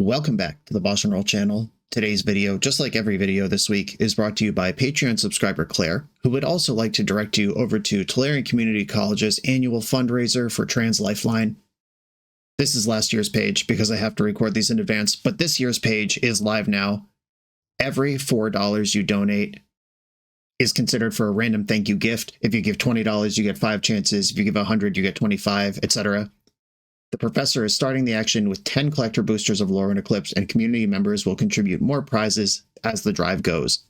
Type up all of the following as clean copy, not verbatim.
Welcome back to the BoshNRoll channel. Today's video, just like every video this week, is brought to you by Patreon subscriber Claire, who would also like to direct you over to Tolarian Community College's annual fundraiser for Trans Lifeline. This is last year's page because I have to record these in advance, but this year's page is live now. Every $4 you donate is considered for a random thank you gift. If you give $20, you get 5 chances. If you give 100, you get 25, etc. The professor is starting the action with 10 collector boosters of Lorwyn Eclipsed, and community members will contribute more prizes as the drive goes,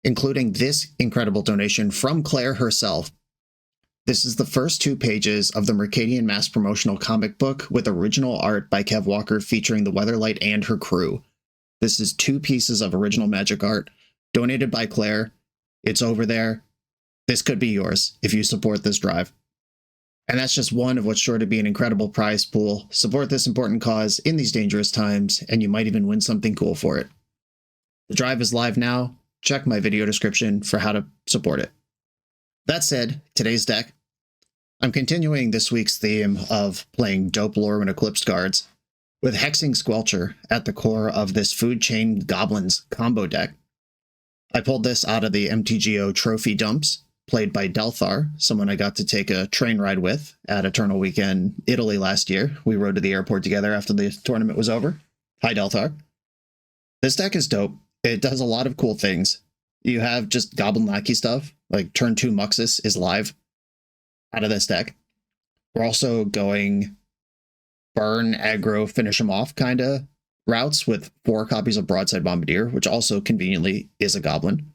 including this incredible donation from Claire herself. This is the first 2 pages of the Mercadian Mass promotional comic book with original art by Kev Walker featuring the Weatherlight and her crew. This is 2 pieces of original magic art donated by Claire. It's over there. This could be yours if you support this drive. And that's just one of what's sure to be an incredible prize pool. Support this important cause in these dangerous times, and you might even win something cool for it. The drive is live now. Check my video description for how to support it. That said, today's deck. I'm continuing this week's theme of playing dope Lorwyn Eclipsed cards with Hexing Squelcher at the core of this Food Chain Goblins combo deck. I pulled this out of the MTGO trophy dumps, played by Delthar, someone I got to take a train ride with at Eternal Weekend, Italy last year. We rode to the airport together after the tournament was over. Hi, Delthar. This deck is dope. It does a lot of cool things. You have just Goblin Lackey stuff, like turn 2 Muxus is live out of this deck. We're also going burn, aggro, finish him off kind of routes with 4 copies of Broadside Bombardier, which also conveniently is a Goblin.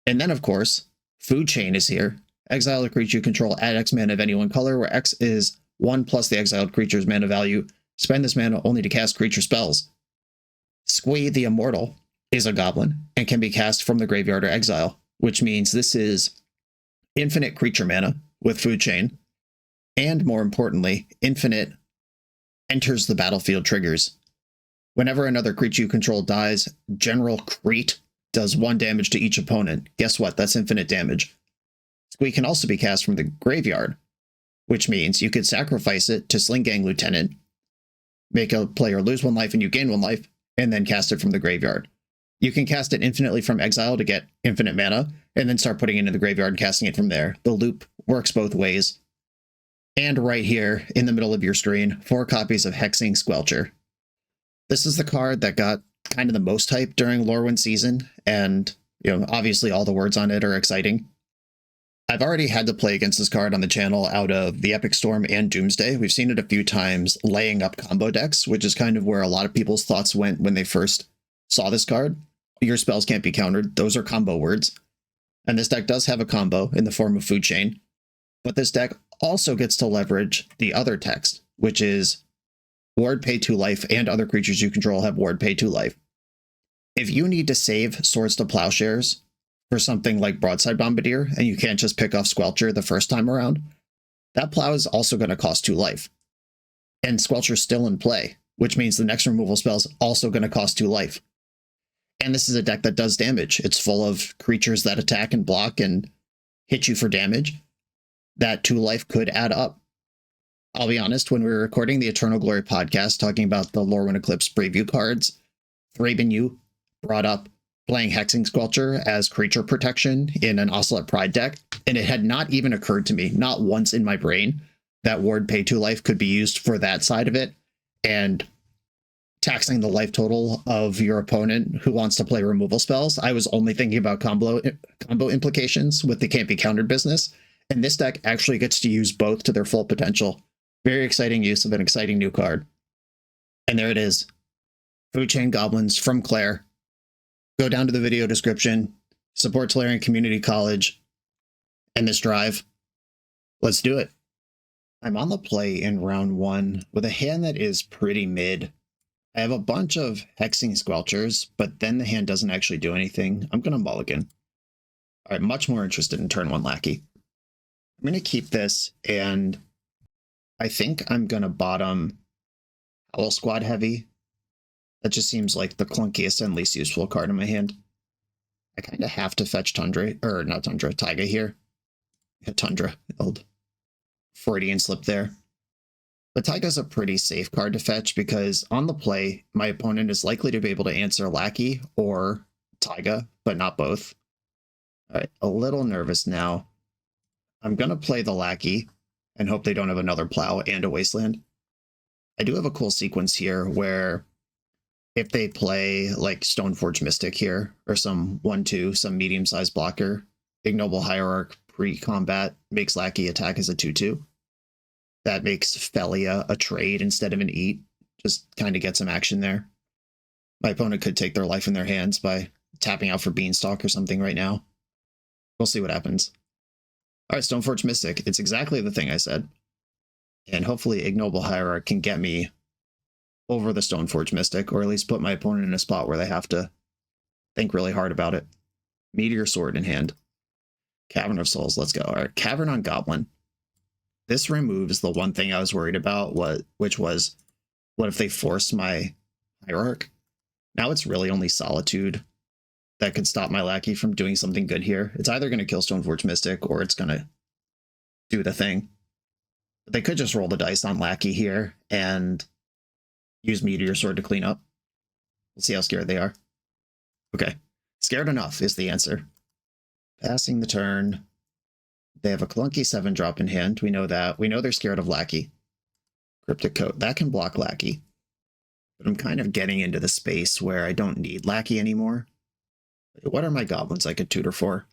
And then, of course, Food Chain is here. Exile a creature you control, add X mana of any one color, where X is 1 plus the exiled creature's mana value. Spend this mana only to cast creature spells. Squee the Immortal is a Goblin and can be cast from the graveyard or exile, which means this is infinite creature mana with Food Chain, and more importantly, infinite enters the battlefield triggers. Whenever another creature you control dies, General Crete does 1 damage to each opponent. Guess what? That's infinite damage. Squee can also be cast from the graveyard, which means you could sacrifice it to Sling Gang Lieutenant, make a player lose 1 life and you gain 1 life, and then cast it from the graveyard. You can cast it infinitely from exile to get infinite mana, and then start putting it into the graveyard and casting it from there. The loop works both ways. And right here, in the middle of your screen, 4 copies of Hexing Squelcher. This is the card that got kind of the most hype during Lorwyn season, and obviously all the words on it are exciting. I've already had to play against this card on the channel out of the Epic Storm and Doomsday. We've seen it a few times laying up combo decks, which is kind of where a lot of people's thoughts went when they first saw this card. Your spells can't be countered. Those are combo words. And this deck does have a combo in the form of Food Chain, but this deck also gets to leverage the other text, which is Ward pay 2 life, and other creatures you control have Ward pay 2 life. If you need to save Swords to Plowshares for something like Broadside Bombardier, and you can't just pick off Squelcher the first time around, that Plow is also going to cost 2 life. And Squelcher's still in play, which means the next removal spell is also going to cost 2 life. And this is a deck that does damage. It's full of creatures that attack and block and hit you for damage. That 2 life could add up. I'll be honest, when we were recording the Eternal Glory podcast talking about the Lorwyn Eclipsed preview cards, Thraben Yu brought up playing Hexing Squelcher as creature protection in an Ocelot Pride deck, and it had not even occurred to me, not once in my brain, that Ward pay 2 life could be used for that side of it, and taxing the life total of your opponent who wants to play removal spells. I was only thinking about combo implications with the can't be countered business, and this deck actually gets to use both to their full potential. Very exciting use of an exciting new card. And there it is. Food Chain Goblins from Claire. Go down to the video description, support Tolarian Community College, and this drive. Let's do it. I'm on the play in round 1 with a hand that is pretty mid. I have a bunch of Hexing Squelchers, but then the hand doesn't actually do anything. I'm going to mulligan. All right, much more interested in turn 1 Lackey. I'm going to keep this, and I think I'm going to bottom Owl Squad Heavy. That just seems like the clunkiest and least useful card in my hand. I kind of have to fetch Tundra, or not Tundra, Taiga here. Yeah, Tundra, old Freudian slip there. But Taiga's a pretty safe card to fetch because on the play, my opponent is likely to be able to answer Lackey or Taiga, but not both. All right, a little nervous now. I'm going to play the Lackey and hope they don't have another Plow and a Wasteland. I do have a cool sequence here where if they play like Stoneforge Mystic here, or some 1-2, some medium-sized blocker, Ignoble Hierarch pre-combat makes Lackey attack as a 2-2. That makes Felia a trade instead of an eat. Just kind of get some action there. My opponent could take their life in their hands by tapping out for Beanstalk or something right now. We'll see what happens. All right, Stoneforge Mystic. It's exactly the thing I said. And hopefully Ignoble Hierarch can get me over the Stoneforge Mystic, or at least put my opponent in a spot where they have to think really hard about it. Meteor Sword in hand. Cavern of Souls, let's go. All right, Cavern on Goblin. This removes the one thing I was worried about, which was, what if they force my Hierarch? Now it's really only Solitude that could stop my Lackey from doing something good here. It's either going to kill Stoneforge Mystic, or it's going to do the thing. But they could just roll the dice on Lackey here, and use Meteor Sword to clean up. We'll see how scared they are. Okay. Scared enough is the answer. Passing the turn. They have a clunky 7-drop in hand. We know that. We know they're scared of Lackey. Cryptic Coat. That can block Lackey. But I'm kind of getting into the space where I don't need Lackey anymore. What are my goblins I could tutor for?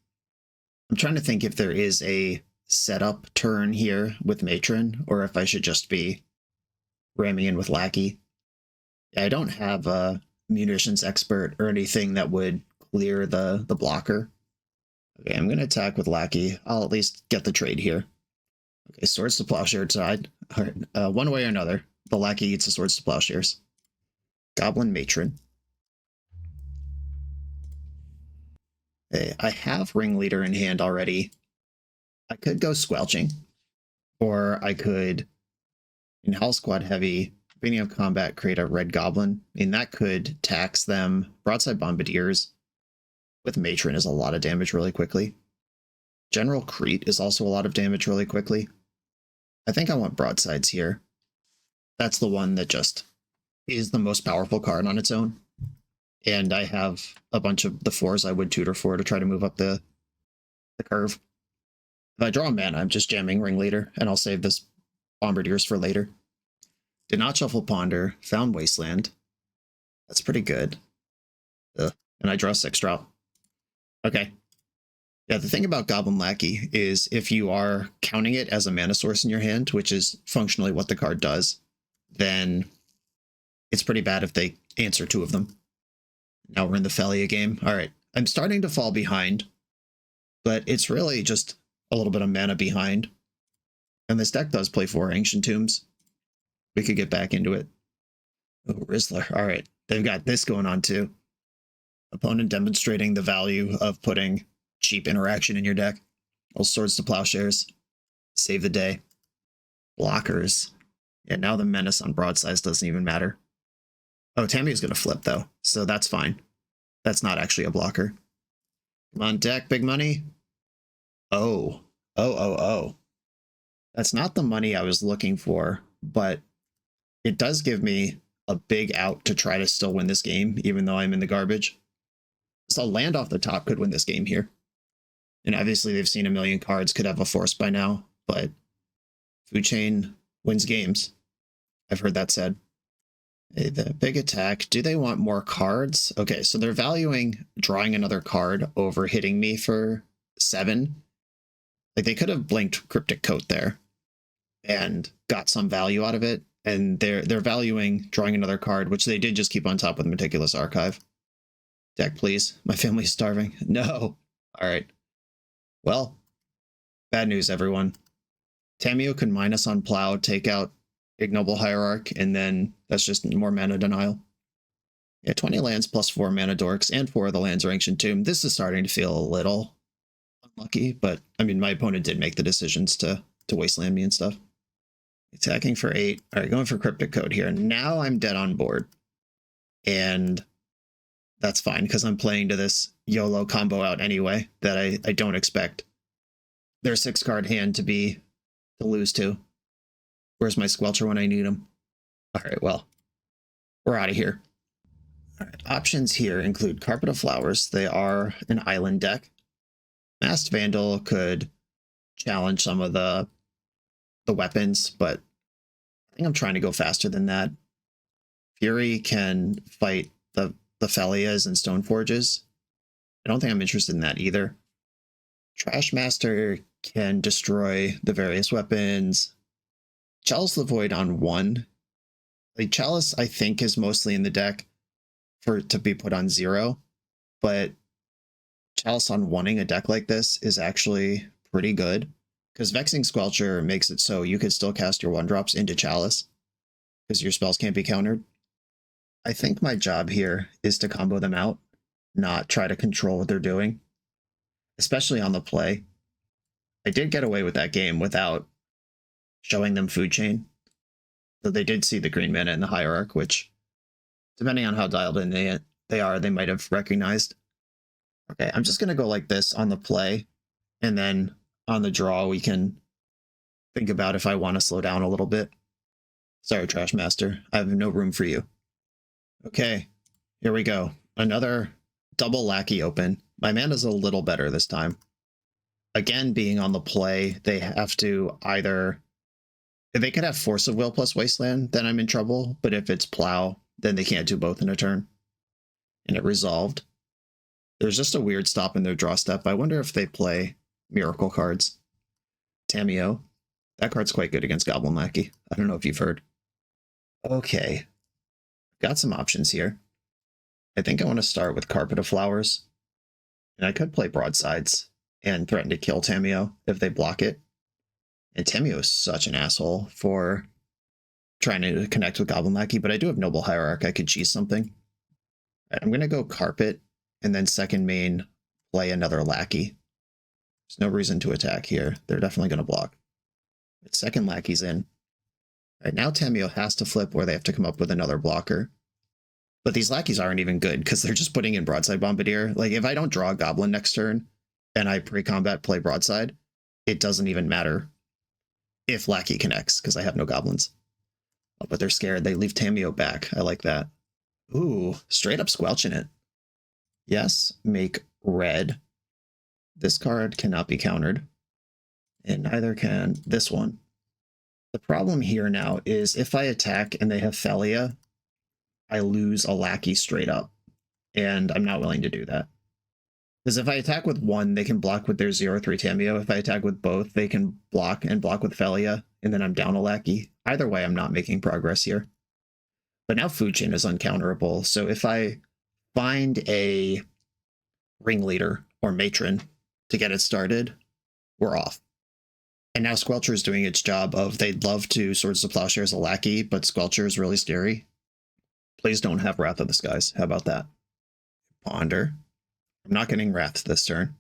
I'm trying to think if there is a setup turn here with Matron, or if I should just be ramming in with Lackey. I don't have a munitions expert or anything that would clear the blocker. Okay, I'm going to attack with Lackey. I'll at least get the trade here. Okay, Swords to Plowshare side. All right, one way or another, the Lackey eats the Swords to Plowshares. Goblin Matron. Okay, I have Ringleader in hand already. I could go Squelching, or I could, in Hell Squad Heavy, beginning of combat, create a red goblin. I mean, that could tax them. Broadside Bombardiers with Matron is a lot of damage really quickly. General Crete is also a lot of damage really quickly. I think I want Broadsides here. That's the one that just is the most powerful card on its own. And I have a bunch of the 4s I would tutor for to try to move up the curve. If I draw a mana, I'm just jamming Ringleader, and I'll save this Bombardiers for later. Did not shuffle Ponder, found Wasteland. That's pretty good. Ugh. And I draw 6-drop. Okay. Yeah, the thing about Goblin Lackey is if you are counting it as a mana source in your hand, which is functionally what the card does, then it's pretty bad if they answer 2 of them. Now we're in the Felia game. All right. I'm starting to fall behind, but it's really just a little bit of mana behind. And this deck does play 4 Ancient Tombs. We could get back into it. Oh, Rizzler. All right. They've got this going on too. Opponent demonstrating the value of putting cheap interaction in your deck. All Swords to Plowshares. Save the day. Blockers. Yeah, now the Menace on Broadsides doesn't even matter. Oh, Tammy's going to flip though, so that's fine. That's not actually a blocker. Come on, deck, big money. Oh. That's not the money I was looking for, but it does give me a big out to try to still win this game, even though I'm in the garbage. So land off the top could win this game here. And obviously they've seen a million cards, could have a force by now, but Food Chain wins games. I've heard that said. Okay, the big attack. Do they want more cards? Okay, so they're valuing drawing another card over hitting me for 7. Like they could have blinked Cryptic Coat there and got some value out of it. And they're valuing drawing another card, which they did just keep on top with Meticulous Archive. Deck, please. My family's starving. No. All right. Well, bad news, everyone. Tamiyo can minus on Plow, take out Ignoble Hierarch, and then that's just more mana denial. Yeah, 20 lands plus 4 mana dorks, and 4 of the lands are Ancient Tomb. This is starting to feel a little unlucky, but I mean, my opponent did make the decisions to wasteland me and stuff. Attacking for 8. All right, going for Cryptic Code here. Now I'm dead on board. And that's fine, because I'm playing to this YOLO combo out anyway that I don't expect their 6-card hand to lose to. Where's my Squelcher when I need him? All right, well, we're out of here. All right, options here include Carpet of Flowers. They are an island deck. Masked Vandal could challenge some of the weapons, but I think I'm trying to go faster than that. Fury can fight the Felias and Stoneforges. I don't think I'm interested in that either. Trash Master can destroy the various weapons. Chalice the Void on 1. Like, Chalice, I think, is mostly in the deck for it to be put on 0, but Chalice on 1ing a deck like this is actually pretty good, because Hexing Squelcher makes it so you could still cast your 1-drops into Chalice, because your spells can't be countered. I think my job here is to combo them out, not try to control what they're doing, especially on the play. I did get away with that game without showing them food chain, so they did see the green mana in the hierarch, which, depending on how dialed in they are, they might have recognized. Okay, I'm just going to go like this on the play, and then on the draw we can think about if I want to slow down a little bit. Sorry, Trash Master, I have no room for you. Okay, here we go. Another double Lackey open. My mana's a little better this time. Again, being on the play, they have to either... If they could have Force of Will plus Wasteland, then I'm in trouble, but if it's Plow, then they can't do both in a turn. And it resolved. There's just a weird stop in their draw step. I wonder if they play Miracle cards. Tamiyo. That card's quite good against Goblin Lackey. I don't know if you've heard. Okay. Got some options here. I think I want to start with Carpet of Flowers. And I could play Broadsides and threaten to kill Tamiyo if they block it. And Tamiyo is such an asshole for trying to connect with Goblin Lackey, but I do have Noble Hierarch. I could cheese something. All right, I'm going to go Carpet, and then second main, play another Lackey. There's no reason to attack here. They're definitely going to block. But second Lackey's in. All right, now Tamiyo has to flip where they have to come up with another blocker. But these Lackeys aren't even good because they're just putting in Broadside Bombardier. Like, if I don't draw a Goblin next turn and I pre-combat play Broadside, it doesn't even matter if Lackey connects because I have no Goblins. Oh, but they're scared. They leave Tamiyo back. I like that. Ooh, straight up squelching it. Yes, make red. This card cannot be countered. And neither can this one. The problem here now is if I attack and they have Felia, I lose a Lackey straight up. And I'm not willing to do that. Because if I attack with one, they can block with their 0/3 Tamiyo. If I attack with both, they can block and block with Felia, and then I'm down a Lackey. Either way, I'm not making progress here. But now Food Chain is uncounterable, so if I find a Ringleader or Matron to get it started, we're off. And now Squelcher is doing its job of they'd love to Swords to Plowshare as a Lackey, but Squelcher is really scary. Please don't have Wrath of the Skies. How about that? Ponder. I'm not getting Wrath this turn.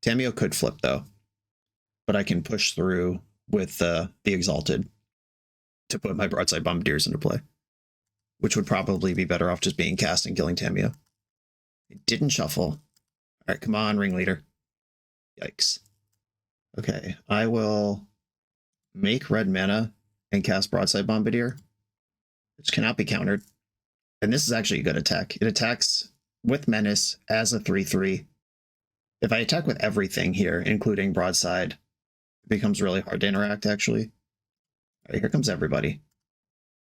Tamiyo could flip, though. But I can push through with the Exalted to put my Broadside Bombardiers into play. Which would probably be better off just being cast and killing Tamiyo. It didn't shuffle. All right, come on, Ringleader. Yikes. Okay, I will make red mana and cast Broadside Bombardier, which cannot be countered. And this is actually a good attack. It attacks with Menace as a 3/3. If I attack with everything here, including Broadside, it becomes really hard to interact, actually. All right, here comes everybody.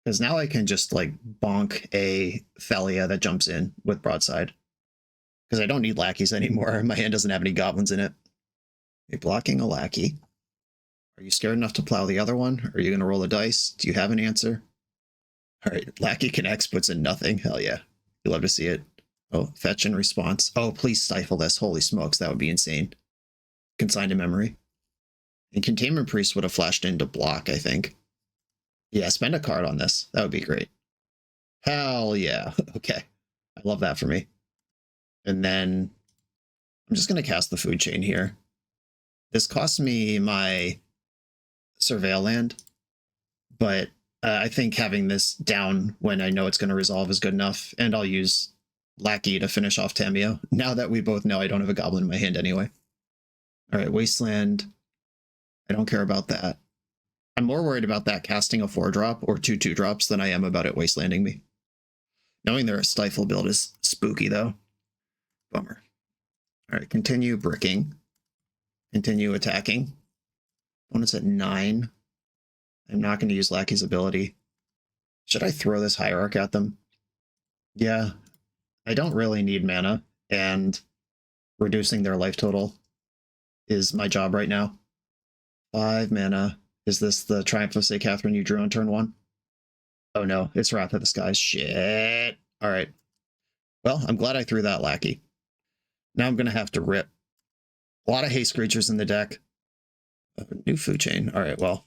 Because now I can just, like, bonk a Felia that jumps in with Broadside. Because I don't need Lackeys anymore. My hand doesn't have any Goblins in it. Okay, blocking a Lackey. Are you scared enough to plow the other one? Are you going to roll a dice? Do you have an answer? All right, Lackey connects, puts in nothing. Hell yeah. You love to see it. Oh, fetch and response. Oh, please stifle this. Holy smokes, that would be insane. Consign to memory. And Containment Priest would have flashed in to block, I think. Yeah, spend a card on this. That would be great. Hell yeah. Okay. I love that for me. And then I'm just going to cast the Food Chain here. This costs me my Surveil land, but I think having this down when I know it's going to resolve is good enough, and I'll use Lackey to finish off Tamiyo, now that we both know I don't have a Goblin in my hand anyway. All right, Wasteland. I don't care about that. I'm more worried about that casting a 4-drop or 2 2-drops than I am about it wastelanding me. Knowing they're a stifle build is spooky, though. Bummer. All right, continue bricking. Continue attacking. Opponent's at 9. I'm not going to use Lackey's ability. Should I throw this Hierarch at them? Yeah, I don't really need mana, and reducing their life total is my job right now. 5 mana. Is this the Triumph of St. Catherine you drew on turn 1? Oh no, it's Wrath of the Skies. Shit. All right. Well, I'm glad I threw that Lackey. Now I'm going to have to rip. A lot of haste creatures in the deck. New food chain. All right, well,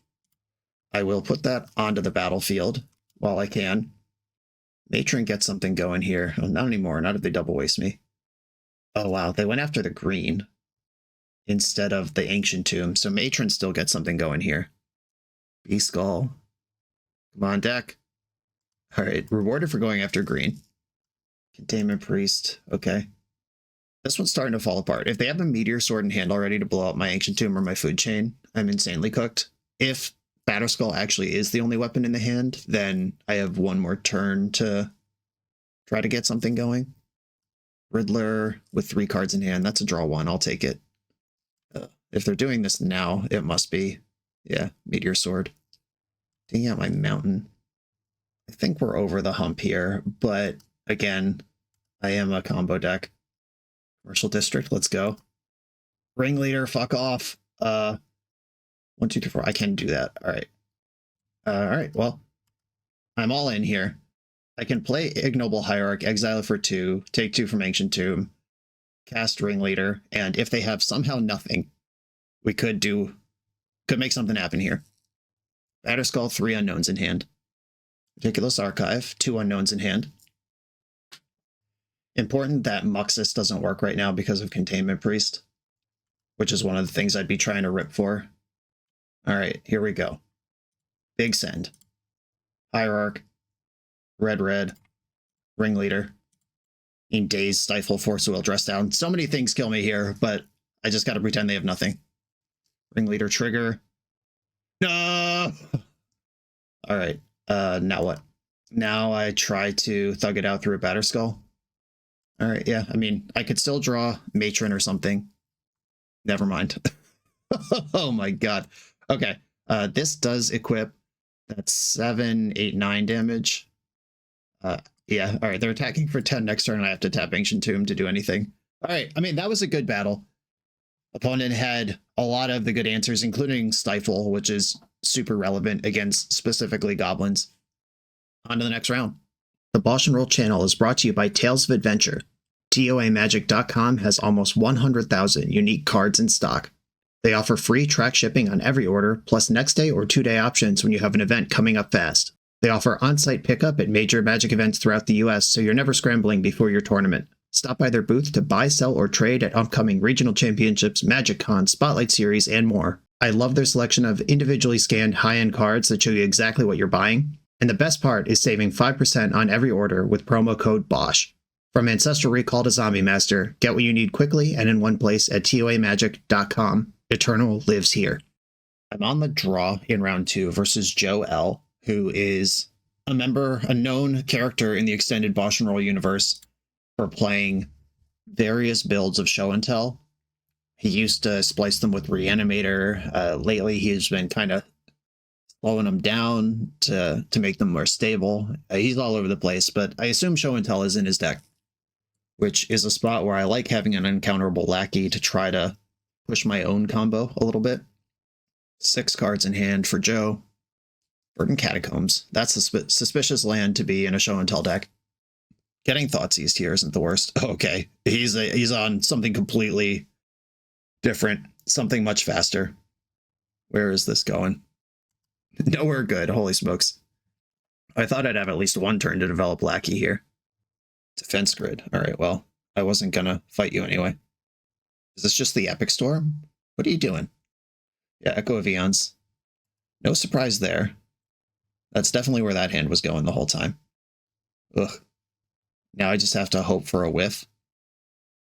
I will put that onto the battlefield while I can. Matron gets something going here. Oh, not anymore. Not if they double waste me. Oh, wow. They went after the green instead of the Ancient Tomb. So Matron still gets something going here. B-Skull. Come on, deck. All right. Rewarded for going after green. Containment Priest. Okay. This one's starting to fall apart. If they have a Meteor Sword in hand already to blow up my Ancient Tomb or my food chain, I'm insanely cooked. If Batterskull actually is the only weapon in the hand, then I have one more turn to try to get something going. Riddler with 3 cards in hand. That's a draw 1. I'll take it. If they're doing this now, it must be, yeah, Meteor Sword. Taking out my Mountain. I think we're over the hump here, but again, I am a combo deck. Commercial District, let's go. Ringleader, fuck off. 1, 2, 3, 4. I can do that. All right. All right. Well, I'm all in here. I can play Ignoble Hierarch, exile it for 2, take 2 from Ancient Tomb, cast Ringleader, and if they have somehow nothing, we could make something happen here. Batterskull, 3 unknowns in hand. Ridiculous Archive, 2 unknowns in hand. Important that Muxus doesn't work right now because of Containment Priest, which is one of the things I'd be trying to rip for. All right, here we go. Big Send. Hierarch. Red. Ringleader. In Daze, Stifle, Force Will, Dress Down. So many things kill me here, but I just got to pretend they have nothing. Ringleader trigger. No! All right, now what? Now I try to thug it out through a Batterskull. All right, yeah, I mean, I could still draw Matron or something. Never mind. Oh my god. Okay, this does equip. That's 7, 8, 9 damage. Yeah, all right, they're attacking for 10 next turn, and I have to tap Ancient Tomb to do anything. All right, I mean, that was a good battle. Opponent had a lot of the good answers, including Stifle, which is super relevant against specifically Goblins. On to the next round. The BoshNRoll channel is brought to you by Tales of Adventure. TOAMagic.com has almost 100,000 unique cards in stock. They offer free track shipping on every order, plus next day or 2-day options when you have an event coming up fast. They offer on-site pickup at major Magic events throughout the US, so you're never scrambling before your tournament. Stop by their booth to buy, sell, or trade at upcoming regional championships, Magic Con, Spotlight Series, and more. I love their selection of individually scanned high-end cards that show you exactly what you're buying. And the best part is saving 5% on every order with promo code BOSH. From Ancestral Recall to Zombie Master, get what you need quickly and in one place at TOAMagic.com. Eternal lives here. I'm on the draw in round 2 versus Joe L., who is a known character in the extended BoshNRoll universe for playing various builds of Show and Tell. He used to splice them with Reanimator. Lately, he's been kind of slowing them down to make them more stable. He's all over the place, but I assume Show and Tell is in his deck, which is a spot where I like having an uncounterable Lackey to try to push my own combo a little bit. 6 cards in hand for Joe. Verdant Catacombs. That's a suspicious land to be in a Show and Tell deck. Getting Thoughtseized here isn't the worst. Okay, he's on something completely different, something much faster. Where is this going? Nowhere good, holy smokes. I thought I'd have at least 1 turn to develop Lackey here. Defense Grid. All right, well, I wasn't gonna fight you anyway. Is this just the Epic Storm? What are you doing? Yeah, Echo of Eons. No surprise there. That's definitely where that hand was going the whole time. Ugh. Now I just have to hope for a whiff.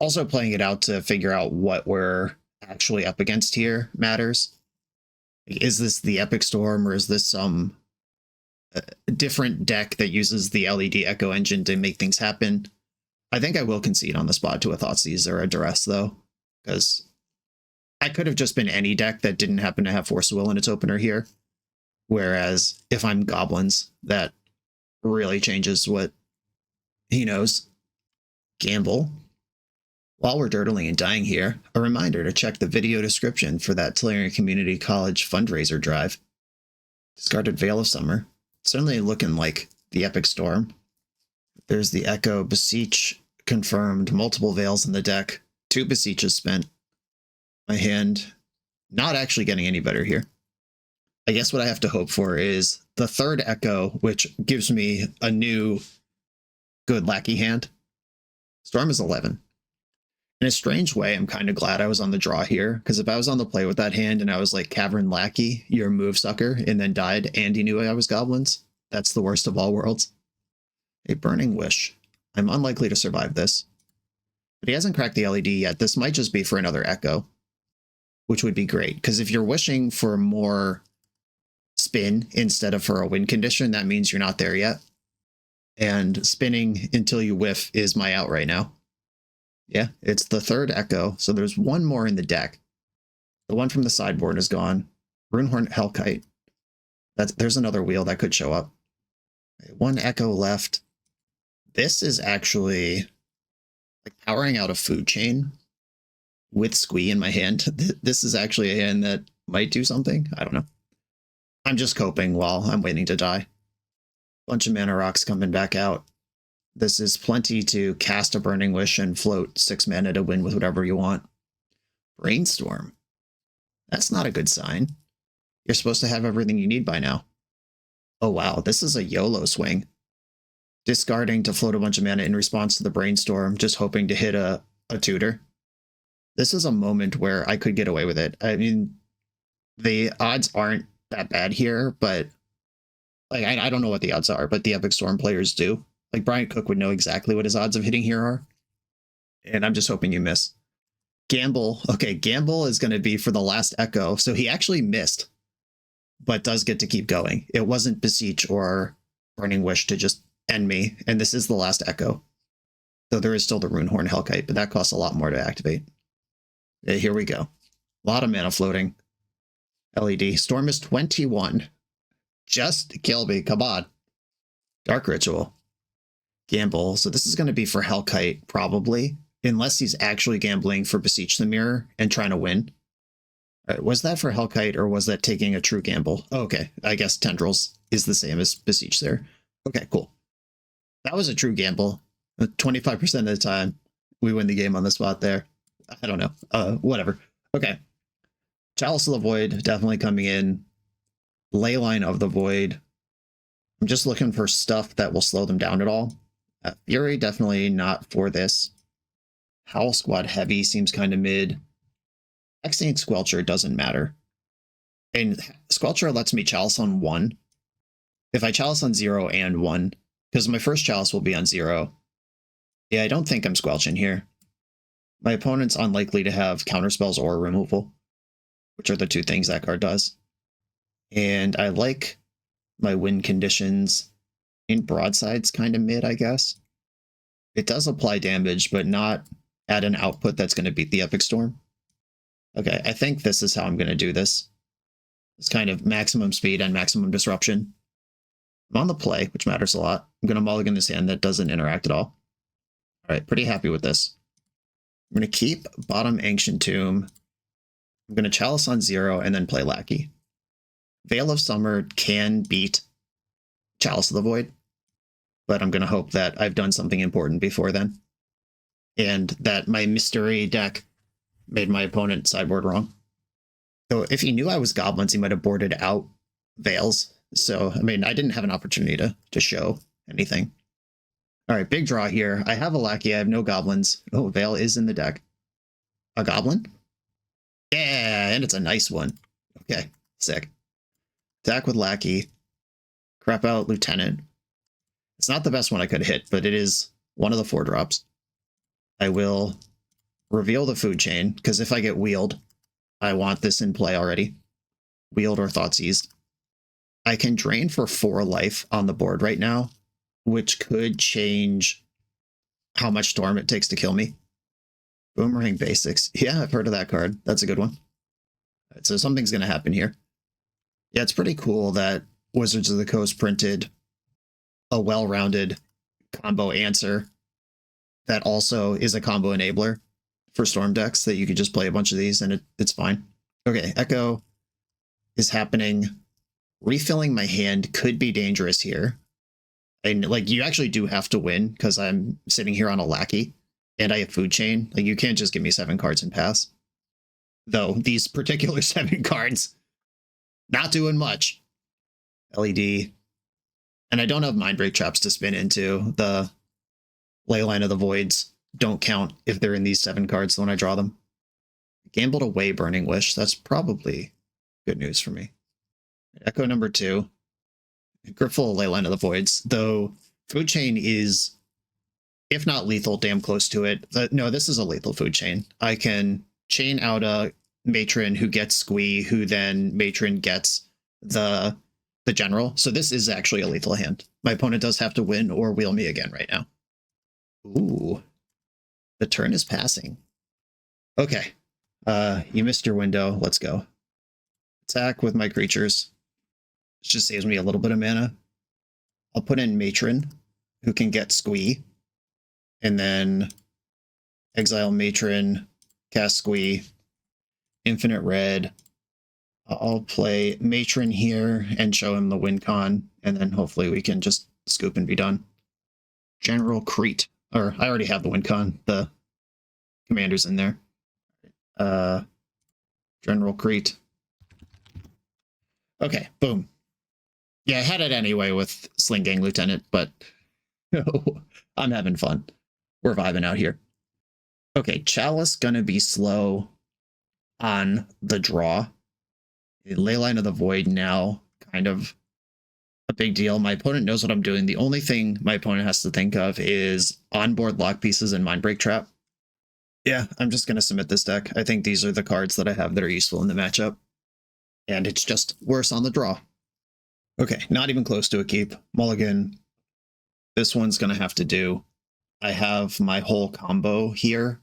Also playing it out to figure out what we're actually up against here matters. Is this the Epic Storm, or is this some different deck that uses the LED Echo engine to make things happen? I think I will concede on the spot to a Thoughtseize or a Duress, though, because I could have just been any deck that didn't happen to have Force of Will in its opener here. Whereas if I'm Goblins, that really changes what he knows. Gamble. While we're dirtling and dying here, a reminder to check the video description for that Tolarian Community College fundraiser drive. Discarded Veil of Summer. Certainly looking like the Epic Storm. There's the Echo, Beseech confirmed, multiple Veils in the deck, 2 Beseeches spent. My hand not actually getting any better here. I guess what I have to hope for is the 3rd Echo, which gives me a new good Lackey hand. Storm is 11. In a strange way, I'm kind of glad I was on the draw here, because if I was on the play with that hand and I was like, Cavern Lackey, you're a move sucker, and then died and he knew I was Goblins, that's the worst of all worlds. A Burning Wish. I'm unlikely to survive this. But he hasn't cracked the LED yet. This might just be for another Echo, which would be great, because if you're wishing for more spin instead of for a win condition, that means you're not there yet. And spinning until you whiff is my out right now. Yeah, it's the 3rd Echo, so there's one more in the deck. The one from the sideboard is gone. Runehorn Hellkite. There's another wheel that could show up. 1 Echo left. This is actually like powering out a food chain with Squee in my hand. This is actually a hand that might do something. I don't know. I'm just coping while I'm waiting to die. Bunch of mana rocks coming back out. This is plenty to cast a Burning Wish and float 6 mana to win with whatever you want. Brainstorm. That's not a good sign. You're supposed to have everything you need by now. Oh wow, this is a YOLO swing. Discarding to float a bunch of mana in response to the Brainstorm, just hoping to hit a tutor. This is a moment where I could get away with it. I mean, the odds aren't that bad here, but like I don't know what the odds are, but the Epic Storm players do. Like, Brian Cook would know exactly what his odds of hitting here are. And I'm just hoping you miss. Gamble. Okay, Gamble is going to be for the last Echo. So he actually missed, but does get to keep going. It wasn't Beseech or Burning Wish to just end me. And this is the last Echo. Though there is still the Runehorn Hellkite, but that costs a lot more to activate. Here we go. A lot of mana floating. LED. Storm is 21. Just kill me. Come on. Dark Ritual. Gamble. So this is going to be for Hellkite, probably, unless he's actually gambling for Beseech the Mirror and trying to win. All right, was that for Hellkite, or was that taking a true gamble? Oh, okay, I guess Tendrils is the same as Beseech there. Okay, cool. That was a true gamble. 25% of the time, we win the game on the spot there. I don't know. Whatever. Okay. Chalice of the Void definitely coming in. Leyline of the Void. I'm just looking for stuff that will slow them down at all. Fury, definitely not for this. Howl Squad Heavy seems kind of mid. Hexing Squelcher doesn't matter. And Squelcher lets me Chalice on 1. If I Chalice on 0 and 1, because my first Chalice will be on 0. Yeah, I don't think I'm Squelching here. My opponent's unlikely to have counterspells or removal, which are the 2 things that card does. And I like my win conditions in Broadside's kind of mid, I guess. It does apply damage, but not at an output that's going to beat the Epic Storm. Okay, I think this is how I'm going to do this. It's kind of maximum speed and maximum disruption. I'm on the play, which matters a lot. I'm going to mulligan this hand that doesn't interact at all. All right, pretty happy with this. I'm going to keep bottom Ancient Tomb. I'm going to Chalice on 0 and then play Lackey. Veil of Summer can beat Chalice of the Void, but I'm going to hope that I've done something important before then, and that my mystery deck made my opponent sideboard wrong. So if he knew I was Goblins, he might have boarded out Veils. So, I mean, I didn't have an opportunity to show anything. All right, big draw here. I have a Lackey. I have no Goblins. Oh, Veil is in the deck. A Goblin? Yeah, and it's a nice one. Okay, sick. Attack with Lackey. Crap out Lieutenant. It's not the best one I could hit, but it is one of the 4 drops. I will reveal the food chain, because if I get wheeled, I want this in play already. Wield or Thoughtseize. I can drain for 4 life on the board right now, which could change how much Storm it takes to kill me. Boomerang Basics. Yeah, I've heard of that card. That's a good one. Right, so something's going to happen here. Yeah, it's pretty cool that Wizards of the Coast printed a well-rounded combo answer that also is a combo enabler for Storm decks that you could just play a bunch of these and it's fine. Okay, Echo is happening. Refilling my hand could be dangerous here. And like, you actually do have to win because I'm sitting here on a lackey and I have Food Chain. Like, you can't just give me 7 cards and pass. Though these particular 7 cards, not doing much. LED. And I don't have Mindbreak Traps to spin into. The Leyline of the Voids don't count if they're in these 7 cards when I draw them. Gambled away Burning Wish. That's probably good news for me. Echo number 2. Gripful Leyline of the Voids. Though Food Chain is, if not lethal, damn close to it. No, this is a lethal Food Chain. I can chain out a Matron who gets Squee, who then Matron gets the general. So this is actually a lethal hand. My opponent does have to win or wheel me again right now. Ooh. The turn is passing. Okay. You missed your window. Let's go. Attack with my creatures. It just saves me a little bit of mana. I'll put in Matron, who can get Squee. And then exile Matron, cast Squee, Infinite Red. I'll play Matron here and show him the win con, and then hopefully we can just scoop and be done. General Crete. Or, I already have the win con. The commander's in there. General Crete. Okay, boom. Yeah, I had it anyway with Sling Gang Lieutenant, but I'm having fun. We're vibing out here. Okay, Chalice gonna be slow on the draw. Leyline of the Void now, kind of a big deal. My opponent knows what I'm doing. The only thing my opponent has to think of is onboard lock pieces and Mindbreak Trap. Yeah, I'm just going to submit this deck. I think these are the cards that I have that are useful in the matchup. And it's just worse on the draw. Okay, not even close to a keep. Mulligan. This one's going to have to do. I have my whole combo here,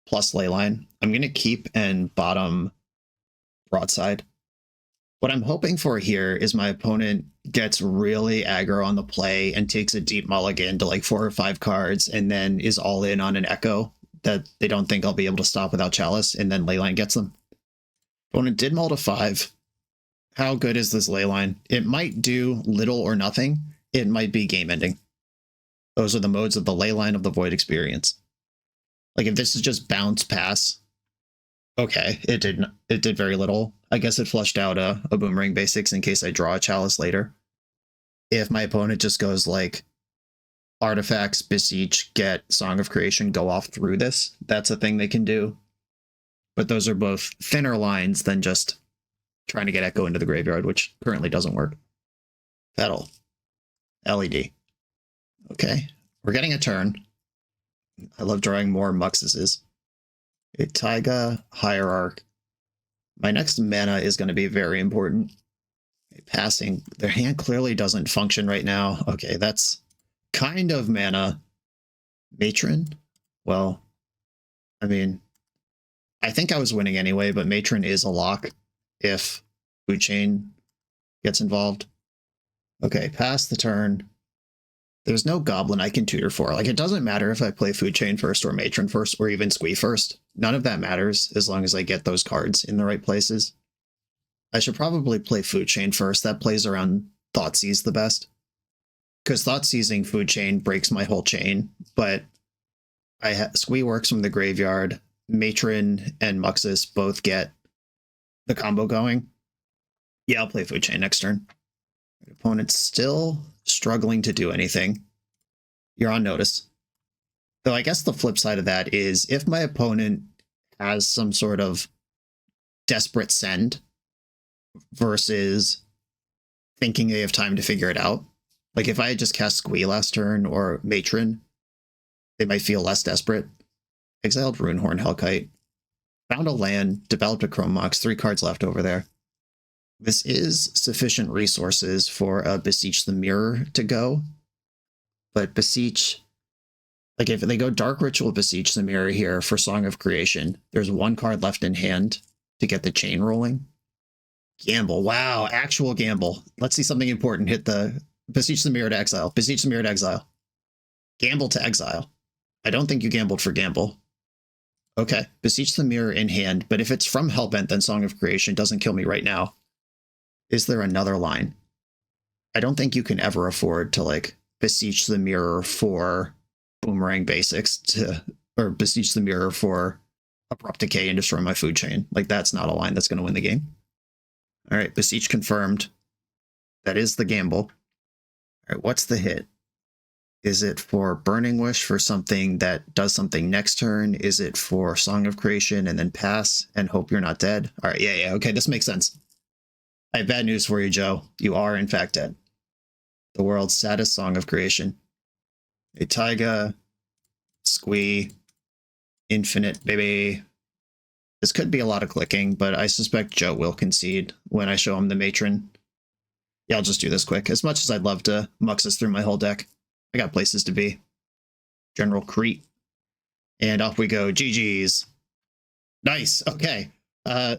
plus Leyline. I'm going to keep and bottom Broadside. What I'm hoping for here is my opponent gets really aggro on the play and takes a deep mulligan to like 4 or 5 cards and then is all in on an Echo that they don't think I'll be able to stop without Chalice, and then Leyline gets them. Opponent did mull to 5. How good is this Leyline? It might do little or nothing. It might be game ending. Those are the modes of the Leyline of the Void experience. Like, if this is just bounce pass, okay, it did very little. I guess it flushed out a Boomerang Basics in case I draw a Chalice later. If my opponent just goes like Artifacts, Beseech, get Song of Creation, go off through this, that's a thing they can do. But those are both thinner lines than just trying to get Echo into the graveyard, which currently doesn't work. Petal. LED. Okay, we're getting a turn. I love drawing more Muxuses. A Taiga, Hierarch. My next mana is going to be very important. Passing. Their hand clearly doesn't function right now. Okay, that's kind of mana. Matron? Well, I mean, I think I was winning anyway, but Matron is a lock if Food Chain gets involved. Okay, pass the turn. There's no Goblin I can tutor for. Like, it doesn't matter if I play Food Chain first or Matron first or even Squee first. None of that matters as long as I get those cards in the right places. I should probably play Food Chain first. That plays around Thoughtseize the best. Because Thoughtseizing Food Chain breaks my whole chain, but Squee works from the graveyard. Matron and Muxus both get the combo going. Yeah, I'll play Food Chain next turn. Opponent's still struggling to do anything. You're on notice. Though I guess the flip side of that is if my opponent has some sort of desperate send versus thinking they have time to figure it out. Like if I had just cast Squee last turn or Matron, they might feel less desperate. Exiled Runehorn Hellkite. Found a land, developed a Chrome Mox, 3 cards left over there. This is sufficient resources for Beseech the Mirror to go, but Beseech, like if they go Dark Ritual Beseech the Mirror here for Song of Creation, there's one card left in hand to get the chain rolling. Gamble, wow, actual gamble. Let's see something important hit the Beseech the Mirror to exile. Beseech the Mirror to exile. Gamble to exile. I don't think you gambled for gamble. Okay, Beseech the Mirror in hand, but if it's from Hellbent, then Song of Creation doesn't kill me right now. Is there another line? I don't think you can ever afford to, like, Beseech the Mirror for Boomerang Basics or Beseech the Mirror for Abrupt Decay and Destroy My Food Chain. Like, that's not a line that's going to win the game. All right, Beseech confirmed. That is the gamble. All right, what's the hit? Is it for Burning Wish for something that does something next turn? Is it for Song of Creation and then pass and hope you're not dead? All right, yeah, okay, this makes sense. I have bad news for you, Joe. You are, in fact, dead. The world's saddest Song of Creation. A Taiga, Squee, Infinite, baby. This could be a lot of clicking, but I suspect Joe will concede when I show him the Matron. Yeah, I'll just do this quick. As much as I'd love to Muxus through my whole deck, I got places to be. General Crete. And off we go. GG's. Nice. Okay.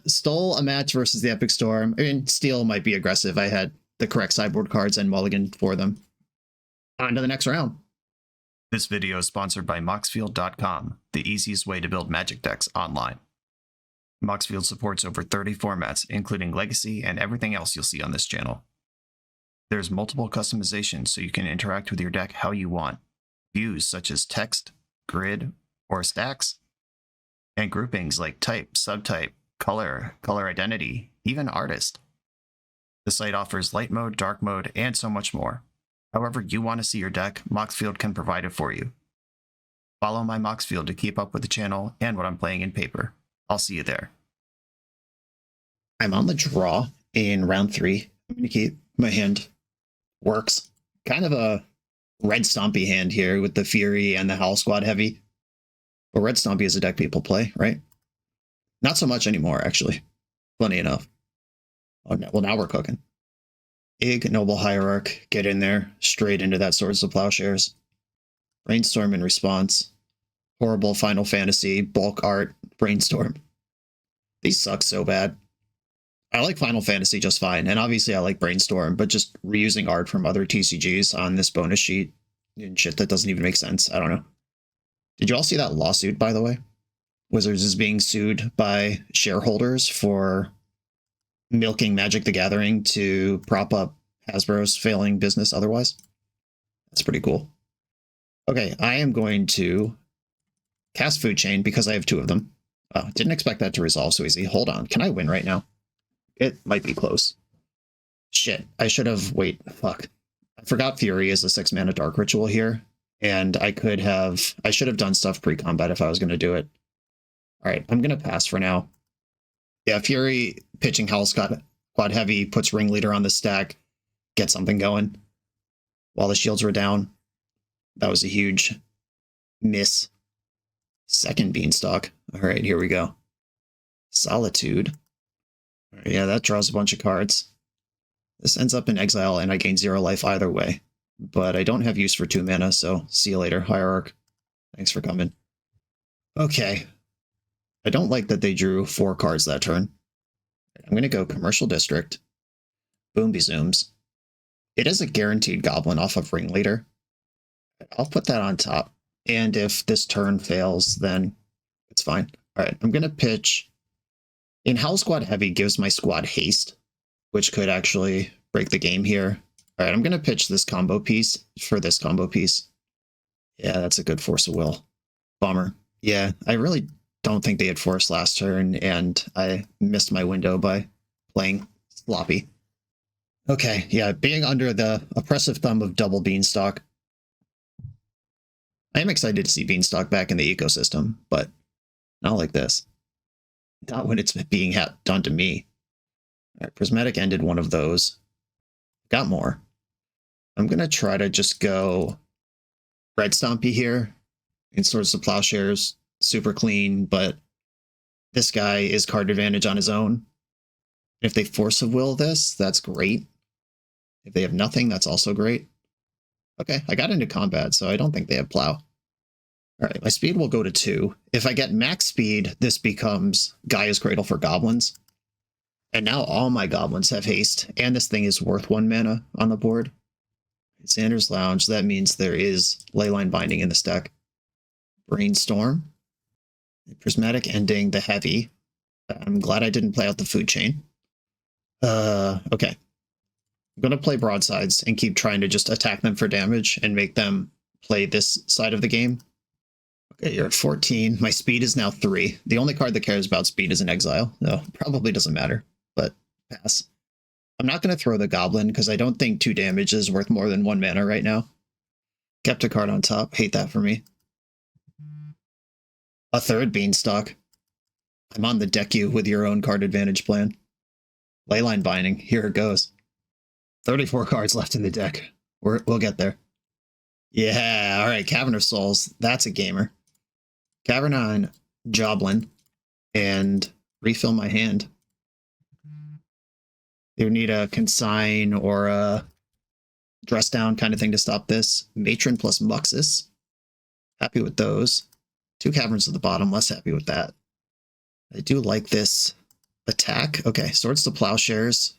Stole a match versus the Epic Storm. I mean, steal might be aggressive. I had the correct sideboard cards and mulligan for them. On to the next round. This video is sponsored by Moxfield.com, the easiest way to build Magic decks online. Moxfield supports over 30 formats, including Legacy and everything else you'll see on this channel. There's multiple customizations so you can interact with your deck how you want. Views such as text, grid, or stacks, and groupings like type, subtype, color, color identity, even artist. The site offers light mode, dark mode, and so much more. However you want to see your deck, Moxfield can provide it for you. Follow my Moxfield to keep up with the channel and what I'm playing in paper. I'll see you there. I'm on the draw in round 3. I'm going to keep my hand. Works. Kind of a Red Stompy hand here with the Fury and the Howl Squad heavy. But Red Stompy is a deck people play, right? Not so much anymore, actually. Plenty enough. Oh, no. Well, now we're cooking. Ig, Noble Hierarch, get in there, straight into that Swords of Plowshares. Brainstorm in response. Horrible Final Fantasy, bulk art, Brainstorm. These suck so bad. I like Final Fantasy just fine, and obviously I like Brainstorm, but just reusing art from other TCGs on this bonus sheet and shit that doesn't even make sense. I don't know. Did you all see that lawsuit, by the way? Wizards is being sued by shareholders for milking Magic the Gathering to prop up Hasbro's failing business otherwise. That's pretty cool. Okay, I am going to cast Food Chain because I have 2 of them. Oh, didn't expect that to resolve so easy. Hold on, can I win right now? It might be close. Shit, I should have... Wait, fuck. I forgot Fury is a 6-mana Dark Ritual here, and I should have done stuff pre-combat if I was going to do it. Alright, I'm going to pass for now. Yeah, Fury pitching Howl Squad heavy, puts Ringleader on the stack, get something going. While the shields were down. That was a huge miss. Second Beanstalk. Alright, here we go. Solitude. Yeah, that draws a bunch of cards. This ends up in exile, and I gain 0 life either way. But I don't have use for 2 mana, so see you later, Hierarch. Thanks for coming. Okay. I don't like that they drew 4 cards that turn. I'm going to go Commercial District. Boomby Zooms. It is a guaranteed Goblin off of Ringleader. I'll put that on top. And if this turn fails, then it's fine. Alright, I'm going to pitch... In Howl Squad Heavy gives my squad haste, which could actually break the game here. Alright, I'm going to pitch this combo piece for this combo piece. Yeah, that's a good Force of Will. Bummer. Yeah, I really don't think they had Force last turn, and I missed my window by playing sloppy. Okay, yeah, being under the oppressive thumb of double Beanstalk. I am excited to see Beanstalk back in the ecosystem, but not like this. Not when it's being done to me. Alright, Prismatic ended one of those. Got more. I'm going to try to just go Red Stompy here in Swords of Plowshares. Super clean, but this guy is card advantage on his own. If they Force of Will this, that's great. If they have nothing, that's also great. Okay, I got into combat, so I don't think they have Plow. All right, my speed will go to 2. If I get max speed, this becomes Gaia's Cradle for Goblins. And now all my Goblins have haste, and this thing is worth 1 mana on the board. Xander's Lounge, that means there is Leyline Binding in this deck. Brainstorm. Prismatic Ending, the heavy. I'm glad I didn't play out the food chain. Okay. I'm going to play broadsides and keep trying to just attack them for damage and make them play this side of the game. Okay, you're at 14. My speed is now 3. The only card that cares about speed is an exile. No, probably doesn't matter, but pass. I'm not going to throw the Goblin because I don't think 2 damage is worth more than 1 mana right now. Kept a card on top. Hate that for me. A third Beanstalk. I'm on the deck you with your own card advantage plan. Leyline Binding. Here it goes. 34 cards left in the deck. We'll get there. Yeah, all right. Cavern of Souls. That's a gamer. Cavern on Joblin. And refill my hand. You need a Consign or a Dress Down kind of thing to stop this. Matron plus Muxus. Happy with those. 2 Caverns at the bottom. Less happy with that. I do like this attack. Okay, Swords to Plowshares.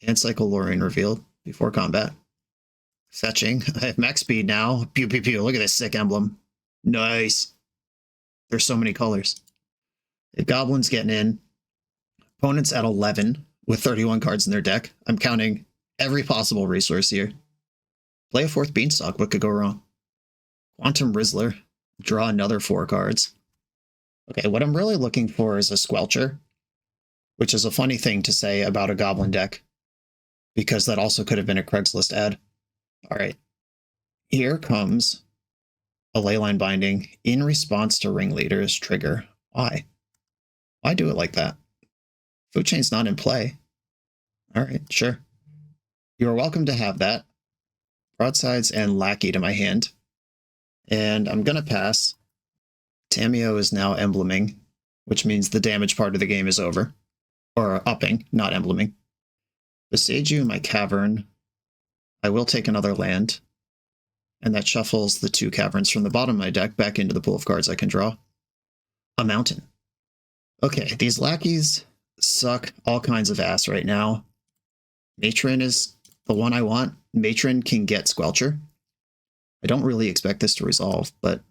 And cycle Lorwyn revealed before combat. Fetching. I have max speed now. Pew, pew, pew. Look at this sick emblem. Nice. There's so many colors. The Goblins getting in. Opponents at 11 with 31 cards in their deck. I'm counting every possible resource here. Play a 4th Beanstalk. What could go wrong? Quantum Rizzler. Draw another 4 cards. Okay, what I'm really looking for is a Squelcher, which is a funny thing to say about a Goblin deck, because that also could have been a Craigslist ad. All right, here comes a Leyline Binding in response to Ringleader's trigger. Why? Why do it like that? Food Chain's not in play. All right, sure. You are welcome to have that. Broadsides and Lackey to my hand. And I'm going to pass. Tamiyo is now embleming, which means the damage part of the game is over. Or upping, not embleming. Besage you, my Cavern. I will take another land. And that shuffles the 2 Caverns from the bottom of my deck back into the pool of cards I can draw. A Mountain. Okay, these lackeys suck all kinds of ass right now. Matron is the one I want. Matron can get Squelcher. I don't really expect this to resolve, but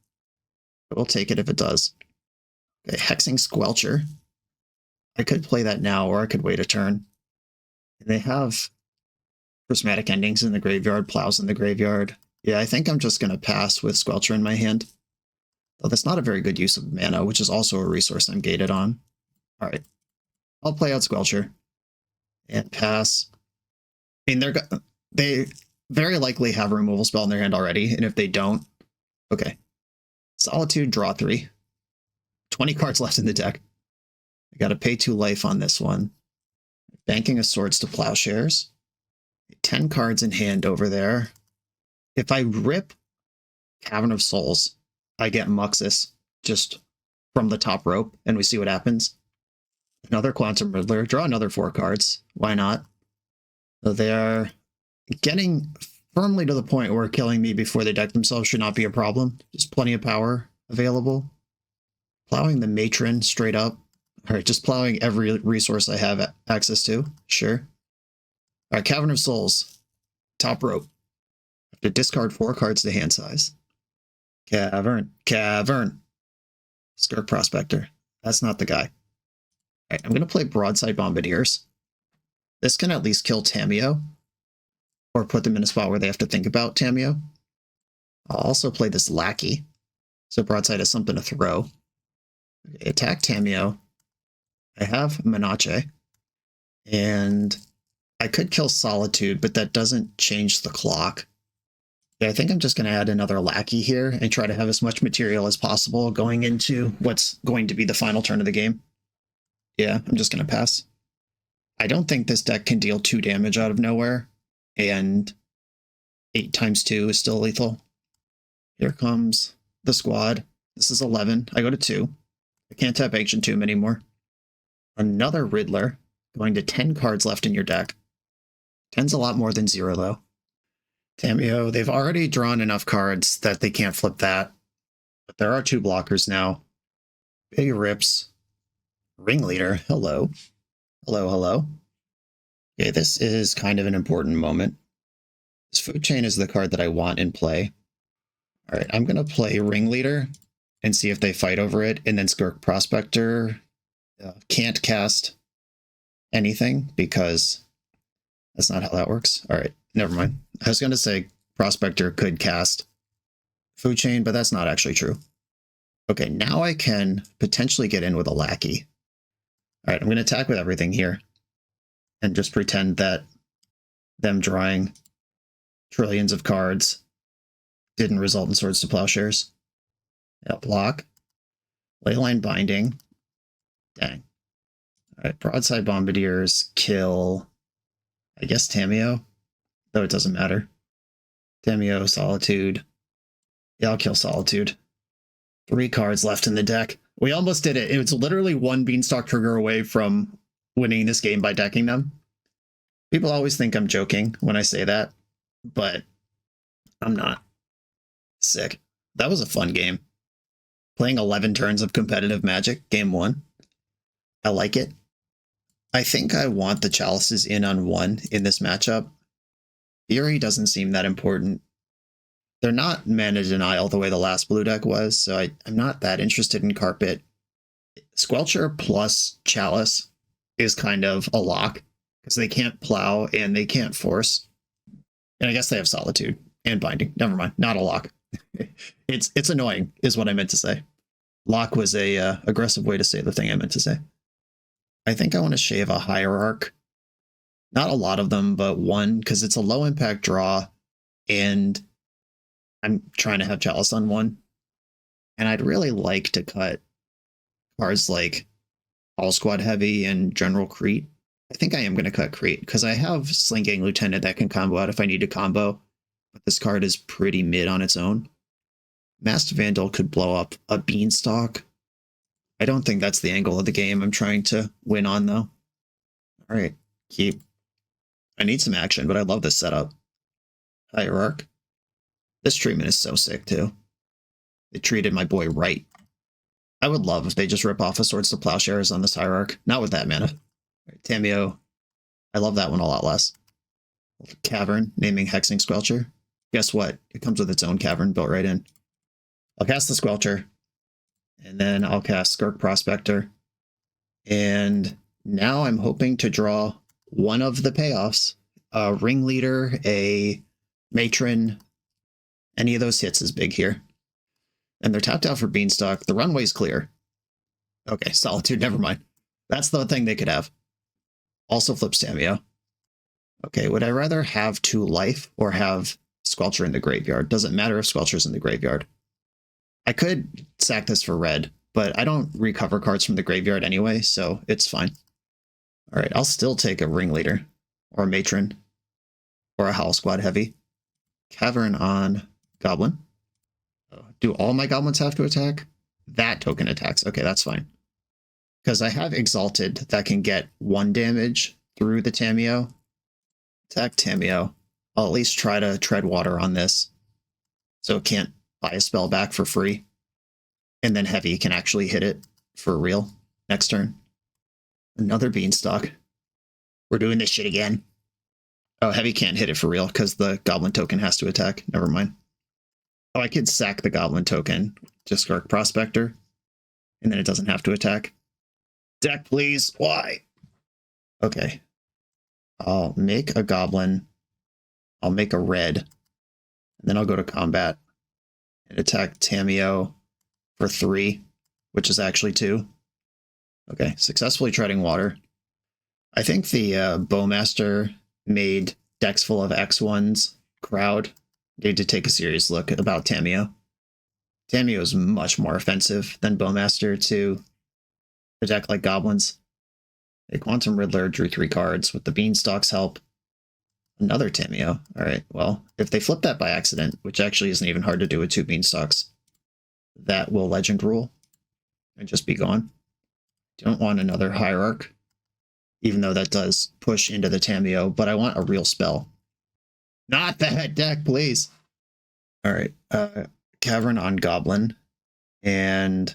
I will take it if it does. Okay, Hexing Squelcher. I could play that now, or I could wait a turn. They have Prismatic Endings in the graveyard, Plows in the graveyard. Yeah, I think I'm just going to pass with Squelcher in my hand. Though that's not a very good use of mana, which is also a resource I'm gated on. All right. I'll play out Squelcher and pass. I mean, they very likely have a removal spell in their hand already, and if they don't, okay. Solitude, draw 3. 20 cards left in the deck. I got to pay 2 life on this one. Banking a Swords to Plowshares. 10 cards in hand over there. If I rip Cavern of Souls, I get Muxus just from the top rope, and we see what happens. Another Quantum Riddler. Draw another 4 cards. Why not? So they are getting firmly to the point where killing me before they deck themselves should not be a problem. Just plenty of power available. Plowing the Matron straight up. All right, just plowing every resource I have access to. Sure. All right, Cavern of Souls. Top rope. I have to discard 4 cards to hand size. Cavern. Skirk Prospector. That's not the guy. All right, I'm going to play Broadside Bombardiers. This can at least kill Tamiyo, or put them in a spot where they have to think about Tamiyo. I'll also play this Lackey, so Broadside has something to throw. Okay, attack Tamiyo. I have Menache, and I could kill Solitude, but that doesn't change the clock. Yeah, I think I'm just going to add another Lackey here and try to have as much material as possible going into what's going to be the final turn of the game. Yeah, I'm just going to pass. I don't think this deck can deal 2 damage out of nowhere, and 8 times 2 is still lethal. Here comes the squad. This is 11. I go to 2. I can't tap Ancient Tomb anymore. Another Riddler. going to 10 cards left in your deck. 10's a lot more than 0, though. Tamiyo, they've already drawn enough cards that they can't flip that. But there are 2 blockers now. Big rips. Ringleader, hello. Hello, hello. Okay, this is kind of an important moment. This Food Chain is the card that I want in play. All right, I'm going to play Ringleader and see if they fight over it, and then Skirk Prospector can't cast anything because that's not how that works. All right, never mind. I was going to say Prospector could cast Food Chain, but that's not actually true. Okay, now I can potentially get in with a Lackey. All right, I'm going to attack with everything here and just pretend that them drawing trillions of cards didn't result in Swords to Plowshares. Yeah, block. Leyline Binding. Dang. All right, Broadside Bombardiers kill, I guess, Tamiyo, though it doesn't matter. Tamiyo, Solitude. Yeah, I'll kill Solitude. 3 cards left in the deck. We almost did it. It was literally 1 Beanstalk trigger away from winning this game by decking them. People always think I'm joking when I say that, but I'm not. Sick. That was a fun game. Playing 11 turns of competitive Magic, game 1. I like it. I think I want the Chalices in on 1 in this matchup. Fury doesn't seem that important. They're not mana denial the way the last blue deck was, so I'm not that interested in Carpet. Squelcher plus Chalice is kind of a lock, because they can't plow and they can't force. And I guess they have Solitude and Binding. Never mind, not a lock. It's annoying, is what I meant to say. Lock was a aggressive way to say the thing I meant to say. I think I want to shave a Hierarch. Not a lot of them, but 1, because it's a low impact draw, and I'm trying to have Chalice on 1. And I'd really like to cut cards like All Squad Heavy and General Crete. I think I am going to cut Crete, because I have Sling Gang Lieutenant that can combo out if I need to combo, but this card is pretty mid on its own. Masked Vandal could blow up a Beanstalk. I don't think that's the angle of the game I'm trying to win on, though. All right, keep. I need some action, but I love this setup. Hierarch. This treatment is so sick, too. They treated my boy right. I would love if they just rip off a Swords to Plowshares on this Hierarch. Not with that mana. Right, Tamiyo. I love that one a lot less. Cavern, naming Hexing Squelcher. Guess what? It comes with its own cavern built right in. I'll cast the Squelcher. And then I'll cast Skirk Prospector. And now I'm hoping to draw one of the payoffs. A Ringleader, a Matron. Any of those hits is big here. And they're tapped out for Beanstalk. The runway's clear. Okay, Solitude, never mind. That's the thing they could have. Also flips Tamiyo. Okay, would I rather have 2 life or have Squelcher in the graveyard? Doesn't matter if Squelcher's in the graveyard. I could sack this for red, but I don't recover cards from the graveyard anyway, so it's fine. All right, I'll still take a Ringleader, or a Matron, or a Howl Squad Heavy. Cavern on Goblin. Do all my Goblins have to attack? That token attacks. Okay, that's fine. Because I have Exalted that can get 1 damage through the Tamiyo. Attack Tamiyo. I'll at least try to tread water on this, so it can't buy a spell back for free. And then Heavy can actually hit it for real next turn. Another Beanstalk. We're doing this shit again. Oh, Heavy can't hit it for real because the Goblin token has to attack. Never mind. Oh, I could sack the Goblin token to Skirk Prospector, and then it doesn't have to attack. Deck, please. Why? Okay. I'll make a Goblin. I'll make a red. And then I'll go to combat and attack Tamiyo for 3, which is actually 2. Okay, successfully treading water. I think the Bowmaster made decks full of X1s crowd need to take a serious look about Tamiyo. Tamiyo is much more offensive than Bowmaster to a deck like Goblins. A Quantum Riddler drew 3 cards with the Beanstalk's help. Another Tamiyo. Alright, well, if they flip that by accident, which actually isn't even hard to do with 2 Beanstalks, that will Legend Rule and just be gone. Don't want another Hierarch. even though that does push into the Tamiyo, but I want a real spell. Not that deck, please. All right, Cavern on Goblin, and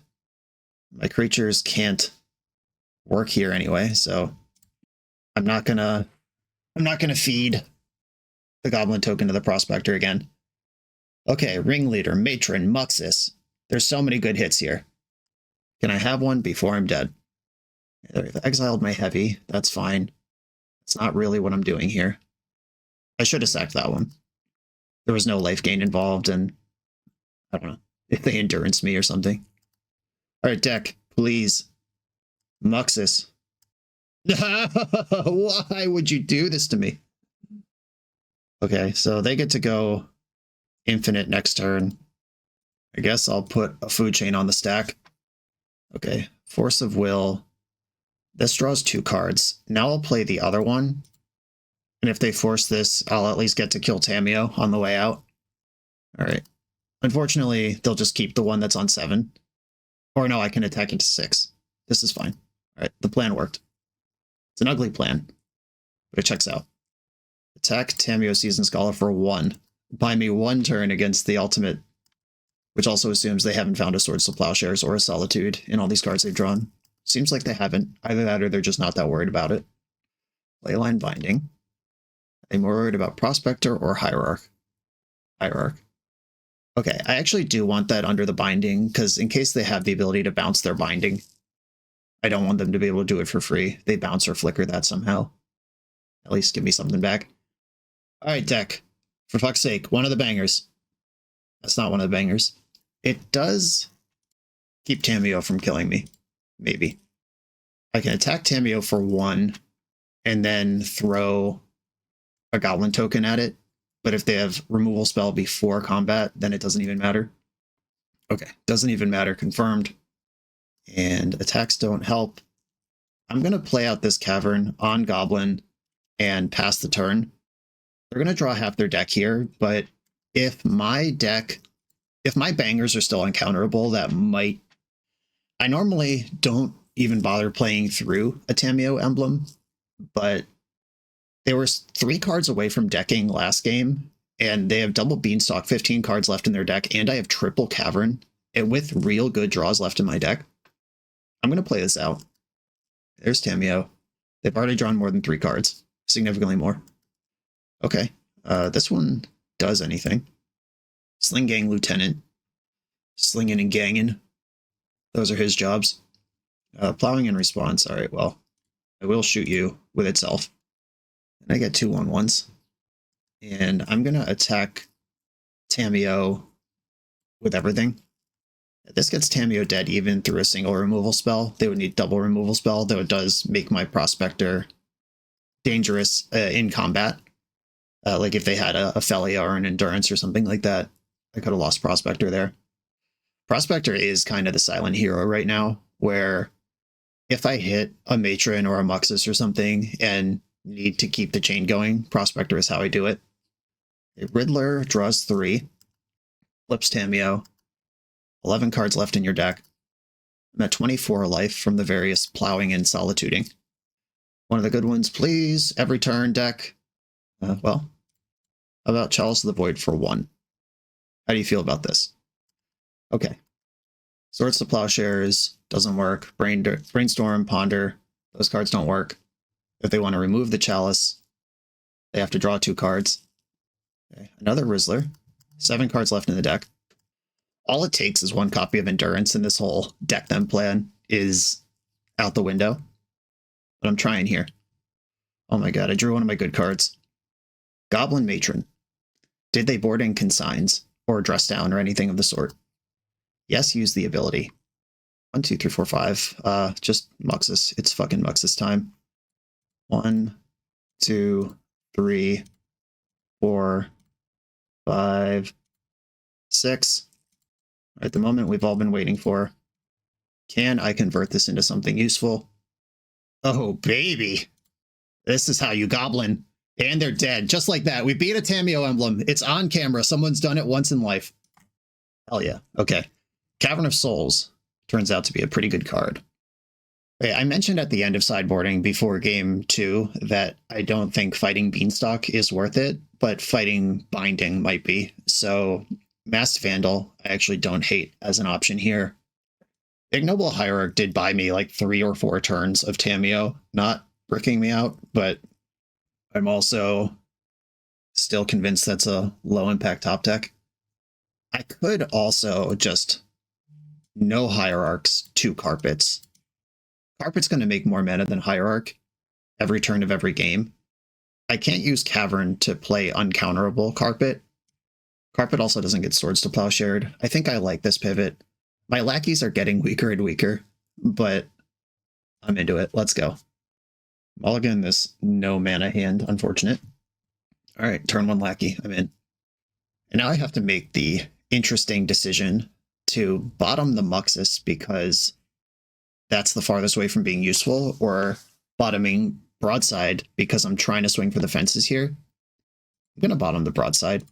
my creatures can't work here anyway, so I'm not gonna feed the Goblin token to the Prospector again. Okay, Ringleader, Matron, Muxus. There's so many good hits here. Can I have one before I'm dead? I've exiled my heavy. That's fine. It's not really what I'm doing here. I should have sacked that one. There was no life gain involved, and I don't know if they endurance me or something. All right, deck, please. Muxus. Why would you do this to me? Okay, so they get to go infinite next turn. I guess I'll put a food chain on the stack. Okay, Force of Will. This draws 2 cards. Now I'll play the other one. And if they force this, I'll at least get to kill Tamiyo on the way out. Alright. Unfortunately, they'll just keep the one that's on 7. Or no, I can attack into 6. This is fine. Alright, the plan worked. It's an ugly plan, but it checks out. Attack Tamiyo Season Scholar for 1. Buy me 1 turn against the ultimate, which also assumes they haven't found a Swords to Plowshares or a Solitude in all these cards they've drawn. Seems like they haven't. Either that or they're just not that worried about it. Leyline Binding. Are they more worried about Prospector or Hierarch? Hierarch. Okay, I actually do want that under the Binding, because in case they have the ability to bounce their Binding, I don't want them to be able to do it for free. They bounce or flicker that somehow. At least give me something back. Alright, deck. For fuck's sake, one of the bangers. That's not one of the bangers. It does keep Tamiyo from killing me. Maybe. I can attack Tamiyo for 1 and then throw a Goblin token at it. But if they have removal spell before combat, then it doesn't even matter. Okay, doesn't even matter. Confirmed. And attacks don't help. I'm going to play out this Cavern on Goblin and pass the turn. They're going to draw half their deck here, but if my bangers are still uncounterable, that might... I normally don't even bother playing through a Tamiyo emblem, but they were 3 cards away from decking last game, and they have double Beanstalk, 15 cards left in their deck, and I have triple Cavern, and with real good draws left in my deck. I'm going to play this out. There's Tamiyo. They've already drawn more than 3 cards, significantly more. Okay, this one does anything. Sling Gang Lieutenant. Slinging and ganging. Those are his jobs. Plowing in response. Alright, well, I will shoot you with itself. And I get 2 1/1s. And I'm going to attack Tamiyo with everything. This gets Tamiyo dead even through a single removal spell. They would need double removal spell, though it does make my Prospector dangerous in combat. Like if they had a Felia or an Endurance or something like that, I could have lost Prospector there. Prospector is kind of the silent hero right now, where if I hit a Matron or a Muxus or something and need to keep the chain going, Prospector is how I do it. A Riddler draws 3, flips Tamiyo, 11 cards left in your deck. I'm at 24 life from the various plowing and solituding. One of the good ones, please. Every turn, deck. Well, how about Chalice of the Void for 1? How do you feel about this? Okay. Swords to Plowshares doesn't work. Brainstorm, Ponder, those cards don't work. If they want to remove the Chalice, they have to draw 2 cards. Okay. Another Rizzler. 7 cards left in the deck. All it takes is 1 copy of Endurance, and this whole deck them plan is out the window. But I'm trying here. Oh my god, I drew one of my good cards. Goblin Matron. Did they board in Consigns or dress down or anything of the sort? Yes, use the ability. 1, 2, 3, 4, 5. Just Muxus. It's fucking Muxus time. 1, 2, 3, 4, 5, 6. At the moment we've all been waiting for. Can I convert this into something useful? Oh, baby. This is how you Goblin. And they're dead. Just like that. We beat a Tamiyo emblem. It's on camera. Someone's done it once in life. Hell yeah. Okay. Cavern of Souls turns out to be a pretty good card. I mentioned at the end of sideboarding before game 2 that I don't think fighting Beanstalk is worth it, but fighting Binding might be. So Masked Vandal, I actually don't hate as an option here. Ignoble Hierarch did buy me like 3 or 4 turns of Tamiyo, not bricking me out, but I'm also still convinced that's a low impact top deck. I could also just no Hierarchs, 2 Carpets. Carpet's going to make more mana than Hierarch every turn of every game. I can't use Cavern to play uncounterable Carpet. Carpet also doesn't get Swords to Plowshared. I think I like this pivot. My lackeys are getting weaker and weaker, but I'm into it. Let's go. Mulligan this no mana hand, unfortunate. All right, turn 1 lackey, I'm in. And now I have to make the interesting decision to bottom the Muxus because that's the farthest away from being useful, or bottoming Broadside because I'm trying to swing for the fences here. I'm going to bottom the Broadside.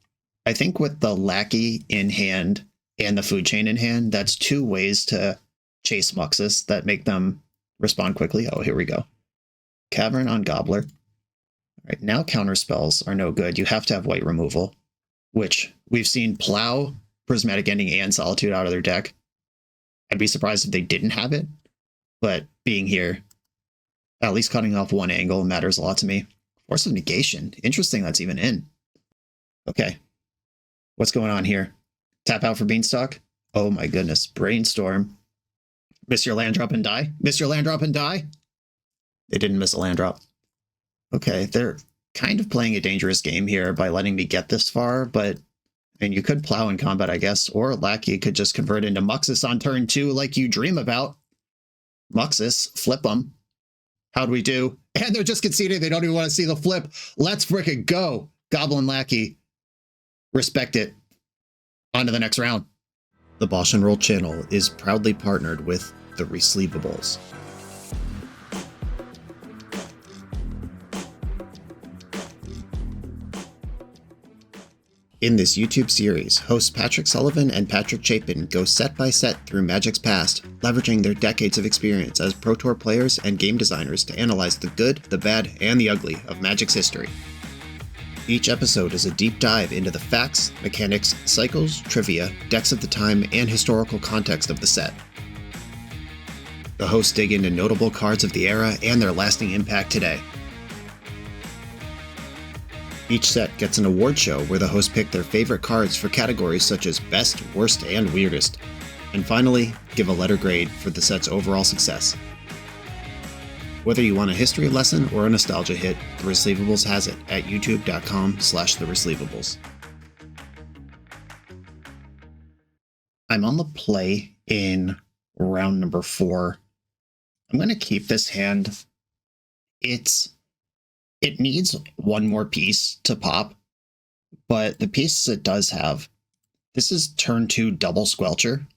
I think with the lackey in hand and the food chain in hand, that's 2 ways to chase Muxus that make them respond quickly. Oh, here we go. Cavern on Gobbler. All right, now counter spells are no good. You have to have white removal, which we've seen Plow, Prismatic Ending, and Solitude out of their deck. I'd be surprised if they didn't have it, but being here, at least cutting off 1 angle matters a lot to me. Force of Negation. Interesting that's even in. Okay. What's going on here? Tap out for Beanstalk? Oh my goodness. Brainstorm. Miss your land drop and die? Miss your land drop and die? They didn't miss a land drop. Okay, they're kind of playing a dangerous game here by letting me get this far, but and you could Plow in combat, I guess, or Lackey could just convert into Muxus on turn 2 like you dream about. Muxus, flip them. How'd we do? And they're just conceding. They don't even want to see the flip. Let's frickin' go. Goblin Lackey. Respect it. On to the next round. The BoshNRoll channel is proudly partnered with the Resleevables. In this YouTube series, hosts Patrick Sullivan and Patrick Chapin go set by set through Magic's past, leveraging their decades of experience as Pro Tour players and game designers to analyze the good, the bad, and the ugly of Magic's history. Each episode is a deep dive into the facts, mechanics, cycles, trivia, decks of the time, and historical context of the set. The hosts dig into notable cards of the era and their lasting impact today. Each set gets an award show where the hosts pick their favorite cards for categories such as Best, Worst, and Weirdest. And finally, give a letter grade for the set's overall success. Whether you want a history lesson or a nostalgia hit, The Resleevables has it at youtube.com/TheResleevables. I'm on the play in round number 4. I'm going to keep this hand. It needs 1 more piece to pop, but the pieces it does have, this is turn 2 double Squelcher,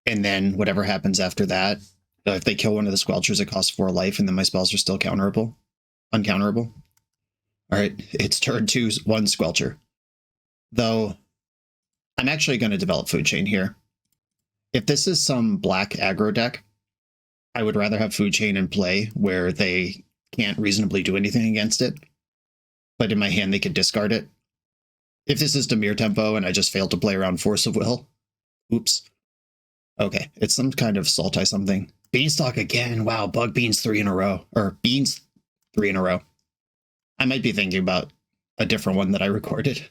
and then whatever happens after that, if they kill one of the Squelchers, it costs 4 life, and then my spells are still uncounterable. All right, it's turn 2 1 Squelcher. Though, I'm actually going to develop Food Chain here. If this is some black aggro deck, I would rather have Food Chain in play where they can't reasonably do anything against it, but in my hand they could discard it. If this is Dimir tempo and I just failed to play around Force of Will, oops. Okay, it's some kind of Sultai something. Beanstalk again, wow, Bug Beans 3 in a row, or Beans 3 in a row. I might be thinking about a different one that I recorded.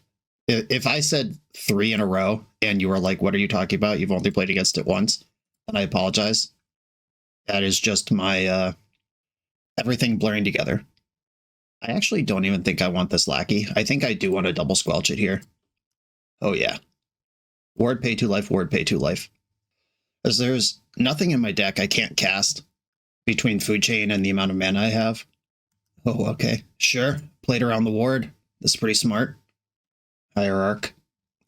If I said 3 in a row and you were like, what are you talking about? You've only played against it once, then I apologize. That is just my everything blurring together. I actually don't even think I want this Lackey. I think I do want to double Squelch it here. Oh yeah. Ward, pay 2 life, ward, pay 2 life. As there's nothing in my deck I can't cast between Food Chain and the amount of mana I have. Oh, okay. Sure. Played around the ward. This is pretty smart. Hierarch.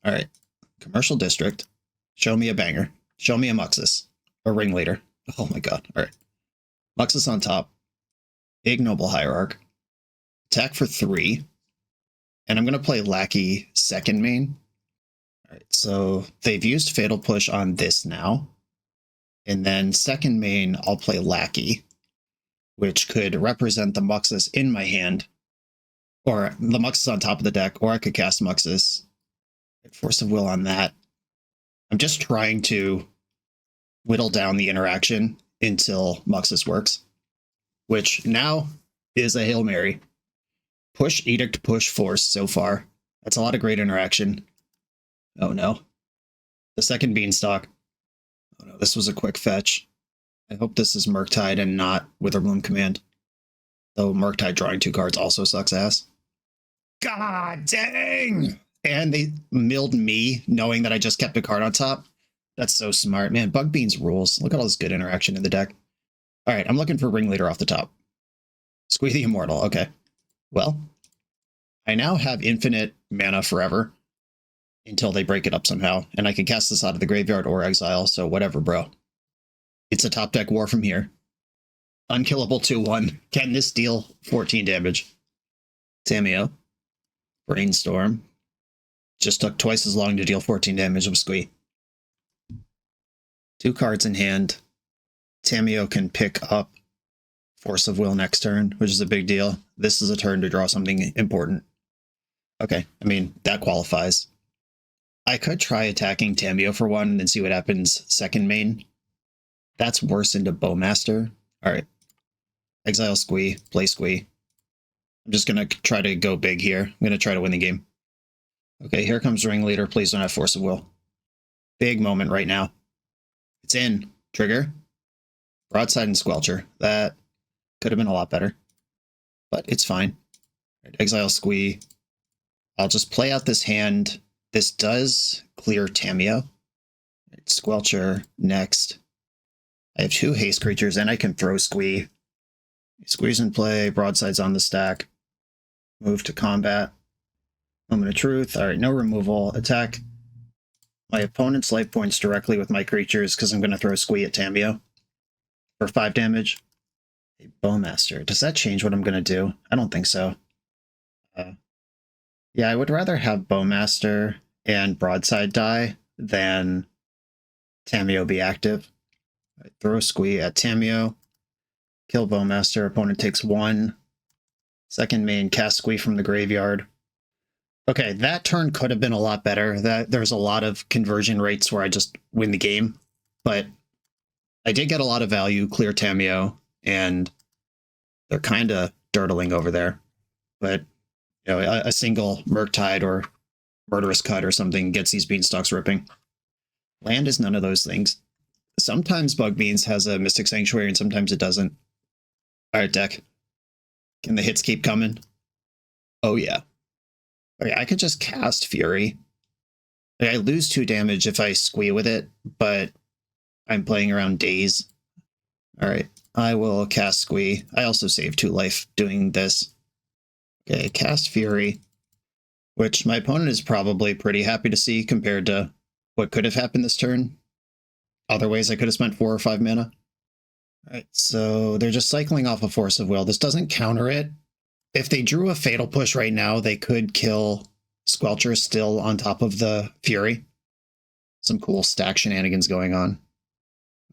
All right. Commercial District. Show me a banger. Show me a Muxus. A Ringleader. Oh my god. All right. Muxus on top. Ignoble Hierarch. Attack for 3. And I'm going to play Lackey second main. All right. So they've used Fatal Push on this now. And then second main, I'll play Lackey, which could represent the Muxus in my hand, or the Muxus on top of the deck, or I could cast Muxus. Force of Will on that. I'm just trying to whittle down the interaction until Muxus works, which now is a Hail Mary. Push, Edict, push, Force so far. That's a lot of great interaction. Oh no. The second Beanstalk. Oh no, this was a quick fetch. I hope this is Murktide and not Witherbloom Command. Though Murktide drawing 2 cards also sucks ass. God dang! And they milled me knowing that I just kept a card on top. That's so smart. Man, Bug Beans rules. Look at all this good interaction in the deck. All right, I'm looking for Ringleader off the top. Squee the Immortal. Okay. Well, I now have infinite mana forever until they break it up somehow, and I can cast this out of the graveyard or exile, so whatever, bro. It's a top deck war from here. Unkillable 2-1. Can this deal 14 damage? Tameo. Brainstorm. Just took twice as long to deal 14 damage with Squee. 2 cards in hand. Tameo can pick up Force of Will next turn, which is a big deal. This is a turn to draw something important. Okay, I mean, that qualifies. I could try attacking Tameo for 1 and then see what happens second main. That's worse into Bowmaster. Alright. Exile Squee, play Squee. I'm just going to try to go big here. I'm going to try to win the game. Okay, here comes Ringleader. Please don't have Force of Will. Big moment right now. It's in. Trigger. Broadside and Squelcher. That could have been a lot better. But it's fine. Right, exile Squee. I'll just play out this hand. This does clear Tameo. Right, Squelcher next. I have 2 haste creatures and I can throw Squee. Squeeze in play. Broadside's on the stack. Move to combat. Moment of Truth. Alright, no removal. Attack my opponent's life points directly with my creatures because I'm going to throw Squee at Tameo for 5 damage. A Bowmaster. Does that change what I'm going to do? I don't think so. Yeah, I would rather have Bowmaster and Broadside die than Tameo be active. Right, throw Squee at Tameo. Kill Bowmaster. Opponent takes 1. Second main, cast Squee from the graveyard. Okay, that turn could have been a lot better. There's a lot of conversion rates where I just win the game, but I did get a lot of value, clear Tameo, and they're kind of dirtling over there. But you know, a single Murktide or Murderous Cut or something gets these Beanstalks ripping. Land is none of those things. Sometimes Bug Beans has a Mystic Sanctuary and sometimes it doesn't. All right, deck. Can the hits keep coming? Oh, yeah. Okay, I could just cast Fury. Like, I lose 2 damage if I Squee with it, but I'm playing around Daze. All right, I will cast Squee. I also save 2 life doing this. Okay, cast Fury, which my opponent is probably pretty happy to see compared to what could have happened this turn. Other ways I could have spent 4 or 5 mana. All right, so they're just cycling off a Force of Will. This doesn't counter it. If they drew a Fatal Push right now, they could kill Squelcher still on top of the Fury. Some cool stack shenanigans going on.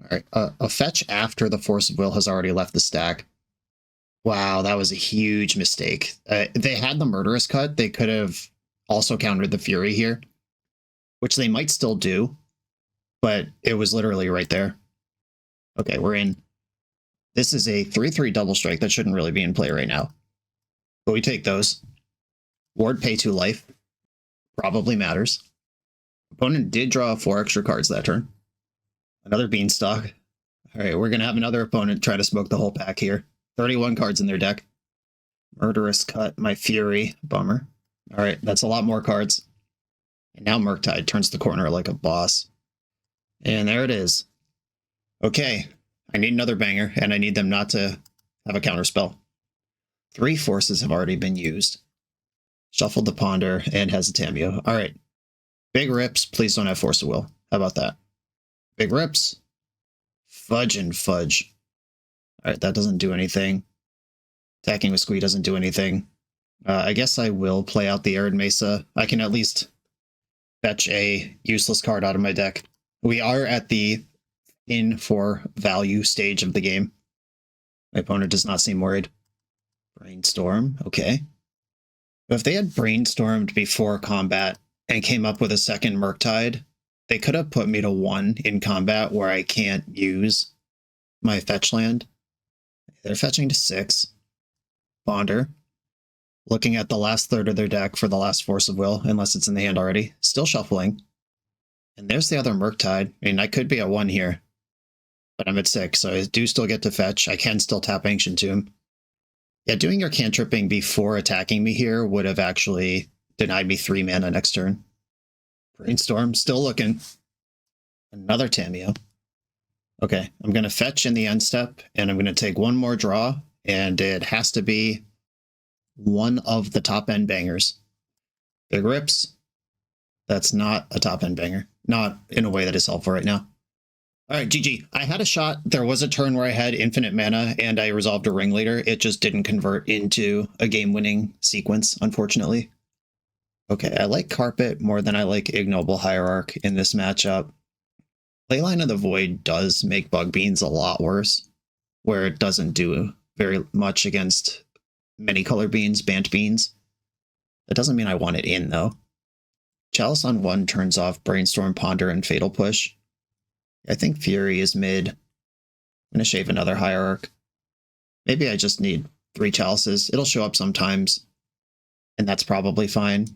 All right, a fetch after the Force of Will has already left the stack. Wow, that was a huge mistake. They had the Murderous Cut. They could have also countered the Fury here, which they might still do, but it was literally right there. Okay, we're in. This is a 3/3 double strike that shouldn't really be in play right now. But we take those. Ward, pay 2 life. Probably matters. Opponent did draw 4 extra cards that turn. Another Beanstalk. All right, we're going to have another opponent try to smoke the whole pack here. 31 cards in their deck. Murderous Cut, my Fury. Bummer. All right, that's a lot more cards. And now Murktide turns the corner like a boss. And there it is. Okay, I need another banger, and I need them not to have a counterspell. 3 forces have already been used. Shuffled the Ponder and has a Tameo. All right. Big rips. Please don't have Force of Will. How about that? Big rips. Fudge and fudge. All right, that doesn't do anything. Attacking with Squee doesn't do anything. I guess I will play out the Arid Mesa. I can at least fetch a useless card out of my deck. We are at the in for value stage of the game. My opponent does not seem worried. Brainstorm, okay. But if they had brainstormed before combat and came up with a second Murktide, they could have put me to 1 in combat where I can't use my fetch land. They're fetching to 6. Bonder. Looking at the last third of their deck for the last Force of Will, unless it's in the hand already. Still shuffling. And there's the other Murktide. I mean, I could be at 1 here, but I'm at 6, so I do still get to fetch. I can still tap Ancient Tomb. Yeah, doing your cantripping before attacking me here would have actually denied me 3 mana next turn. Brainstorm, still looking. Another Tamiyo. Okay, I'm going to fetch in the end step, and I'm going to take 1 more draw, and it has to be one of the top end bangers. Big Rips. That's not a top end banger. Not in a way that is helpful right now. All right, GG. I had a shot. There was a turn where I had infinite mana and I resolved a Ringleader. It just didn't convert into a game-winning sequence, unfortunately. Okay, I like Carpet more than I like Ignoble Hierarch in this matchup. Leyline of the Void does make Bug Beans a lot worse, where it doesn't do very much against many color beans, Bant Beans. That doesn't mean I want it in, though. Chalice on 1 turns off Brainstorm, Ponder, and Fatal Push. I think Fury is mid. I'm going to shave another Hierarch. Maybe I just need 3 Chalices. It'll show up sometimes, and that's probably fine.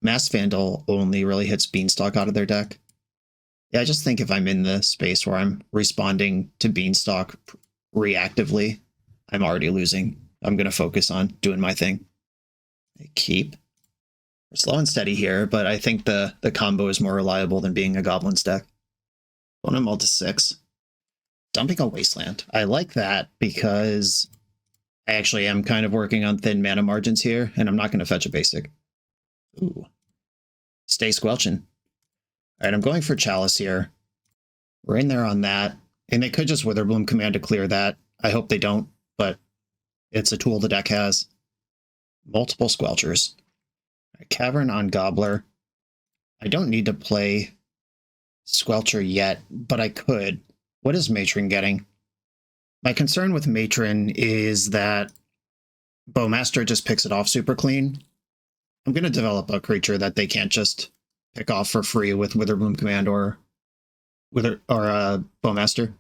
Mass Vandal only really hits Beanstalk out of their deck. Yeah, I just think if I'm in the space where I'm responding to Beanstalk reactively, I'm already losing. I'm going to focus on doing my thing. I keep. We're slow and steady here, but I think the combo is more reliable than being a Goblins deck. Opponent mull to 6. Dumping a Wasteland. I like that because I actually am kind of working on thin mana margins here, and I'm not going to fetch a basic. Ooh. Stay squelching. All right, I'm going for Chalice here. We're in there on that, and they could just Witherbloom command to clear that. I hope they don't, but it's a tool the deck has. Multiple Squelchers. All right, Cavern on Gobbler. I don't need to play Squelcher yet, but I could. What is Matron getting? My concern with Matron is that Bowmaster just picks it off super clean. I'm going to develop a creature that they can't just pick off for free with Witherbloom Command or Bowmaster.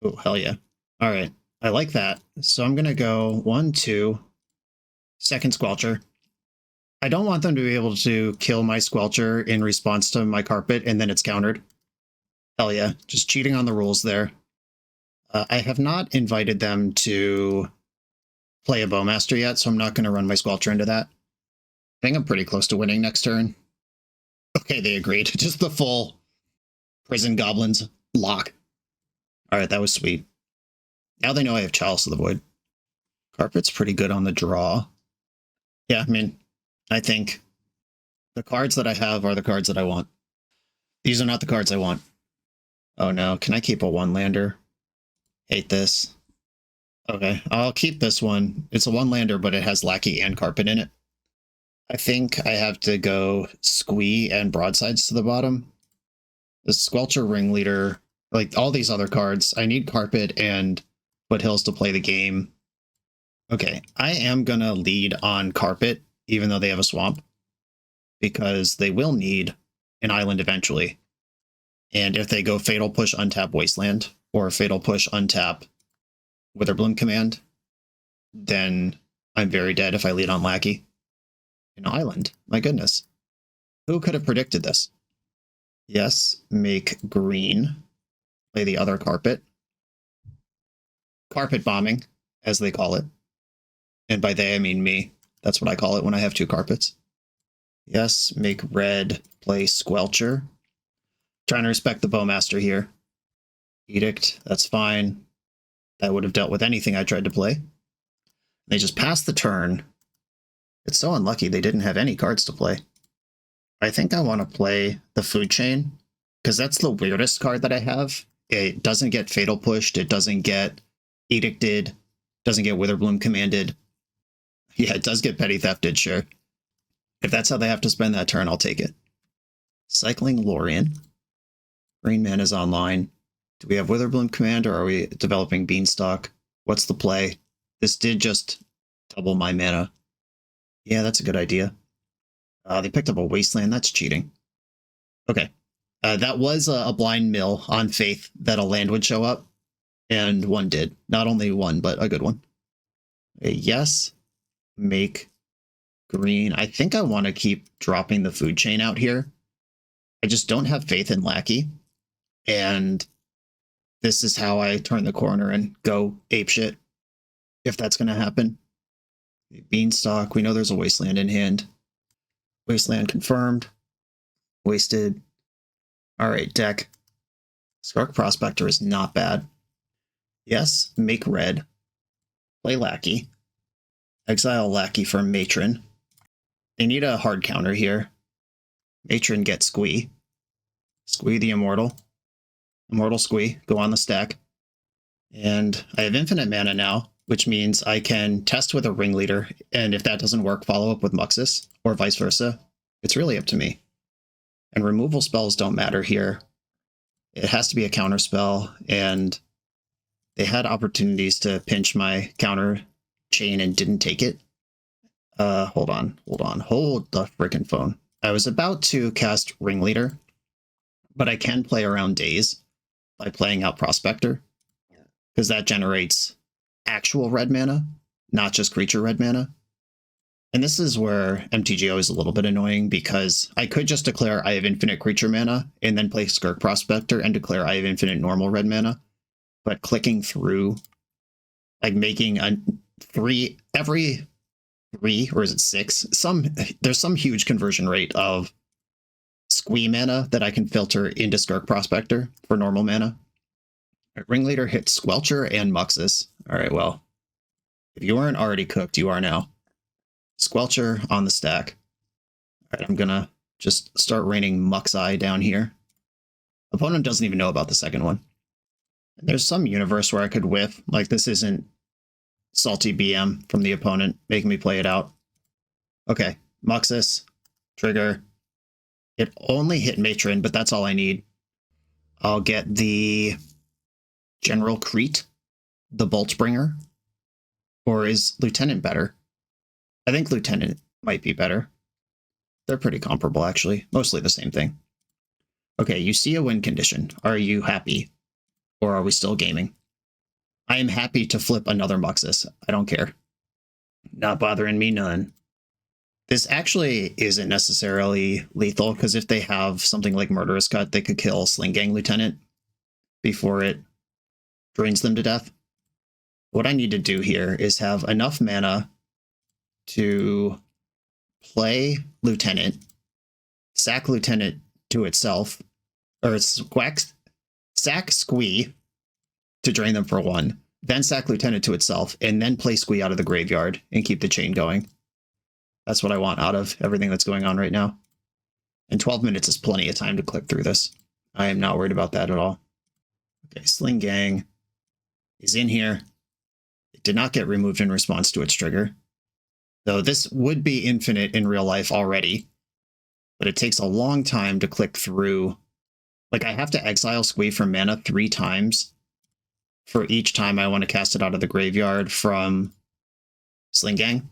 Oh, hell yeah. All right. I like that. So I'm going to go 1, 2, second Squelcher. I don't want them to be able to kill my Squelcher in response to my Carpet, and then it's countered. Hell yeah. Just cheating on the rules there. I have not invited them to play a Bowmaster yet, so I'm not going to run my Squelcher into that. I think I'm pretty close to winning next turn. Okay, they agreed. Just the full Prison Goblins lock. Alright, that was sweet. Now they know I have Chalice of the Void. Carpet's pretty good on the draw. Yeah, I mean, I think the cards that I have are the cards that I want. These are not the cards I want. Oh no, can I keep a 1-lander? Hate this. Okay, I'll keep this one. It's a 1-lander, but it has Lackey and Carpet in it. I think I have to go Squee and Broadsides to the bottom. The Squelcher Ringleader, like all these other cards, I need Carpet and Foothills to play the game. Okay, I am going to lead on Carpet, even though they have a Swamp, because they will need an island eventually. And if they go Fatal Push, untap Wasteland, or Fatal Push, untap Witherbloom Command, then I'm very dead if I lead on Lackey. An island, my goodness. Who could have predicted this? Yes, make green. Play the other Carpet. Carpet bombing, as they call it. And by they, I mean me. That's what I call it when I have 2 carpets. Yes, make red. Play Squelcher. Trying to respect the Bowmaster here. Edict, that's fine. That would have dealt with anything I tried to play. They just passed the turn. It's so unlucky they didn't have any cards to play. I think I want to play the Food Chain, because that's the weirdest card that I have. It doesn't get Fatal Pushed, it doesn't get Edicted, doesn't get Witherbloom Commanded. Yeah, it does get Petty Thefted, sure. If that's how they have to spend that turn, I'll take it. Cycling Lorwyn. Green Man is online. Do we have Witherbloom Command, or are we developing Beanstalk? What's the play? This did just double my mana. Yeah, that's a good idea. They picked up a Wasteland. That's cheating. Okay. That was a blind mill on faith that a land would show up, and one did. Not only one, but a good one. Yes. Make green. I think I want to keep dropping the food chain out here. I just don't have faith in Lackey. And this is how I turn the corner and go apeshit, if that's going to happen. Beanstalk. We know there's a Wasteland in hand. Wasteland confirmed. Wasted. All right, deck. Skark Prospector is not bad. Yes, make red. Play Lackey. Exile Lackey for Matron. They need a hard counter here. Matron gets Squee. Squee the Immortal. Immortal Squee. Go on the stack. And I have infinite mana now, which means I can test with a Ringleader, and if that doesn't work, follow up with Muxus, or vice versa. It's really up to me. And removal spells don't matter here. It has to be a counter spell, and they had opportunities to pinch my counter chain and didn't take it. Hold on. Hold the frickin' phone. I was about to cast Ringleader, but I can play around Daze by playing out Prospector, because that generates actual red mana, not just creature red mana. And this is where MTGO is a little bit annoying, because I could just declare I have infinite creature mana and then play Skark Prospector and declare I have infinite normal red mana. But clicking through, like making a every 3, or is it 6? There's some huge conversion rate of Squee mana that I can filter into Skark Prospector for normal mana. Ringleader hits Squelcher and Muxus. All right, well, if you weren't already cooked, you are now. Squelcher on the stack. All right, I'm going to just start raining Muxi down here. Opponent doesn't even know about the second one. There's some universe where I could whiff. Like, this isn't salty BM from the opponent making me play it out. Okay, Muxus, trigger. It only hit Matron, but that's all I need. I'll get the General Crete, the Boltbringer, or is Lieutenant better? I think Lieutenant might be better. They're pretty comparable, actually. Mostly the same thing. Okay, you see a win condition. Are you happy? Or are we still gaming? I am happy to flip another Muxus. I don't care. Not bothering me none. This actually isn't necessarily lethal, because if they have something like Murderous Cut, they could kill Sling Gang Lieutenant before it drains them to death. What I need to do here is have enough mana to play Lieutenant, sack Lieutenant to itself, or sack Squee to drain them for 1, then sack Lieutenant to itself, and then play Squee out of the graveyard and keep the chain going. That's what I want out of everything that's going on right now. And 12 minutes is plenty of time to click through this. I am not worried about that at all. Okay, Sling Gang is in here. It did not get removed in response to its trigger. Though this would be infinite in real life already, but it takes a long time to click through. Like, I have to exile Squee from mana 3 times for each time I want to cast it out of the graveyard from Sling Gang.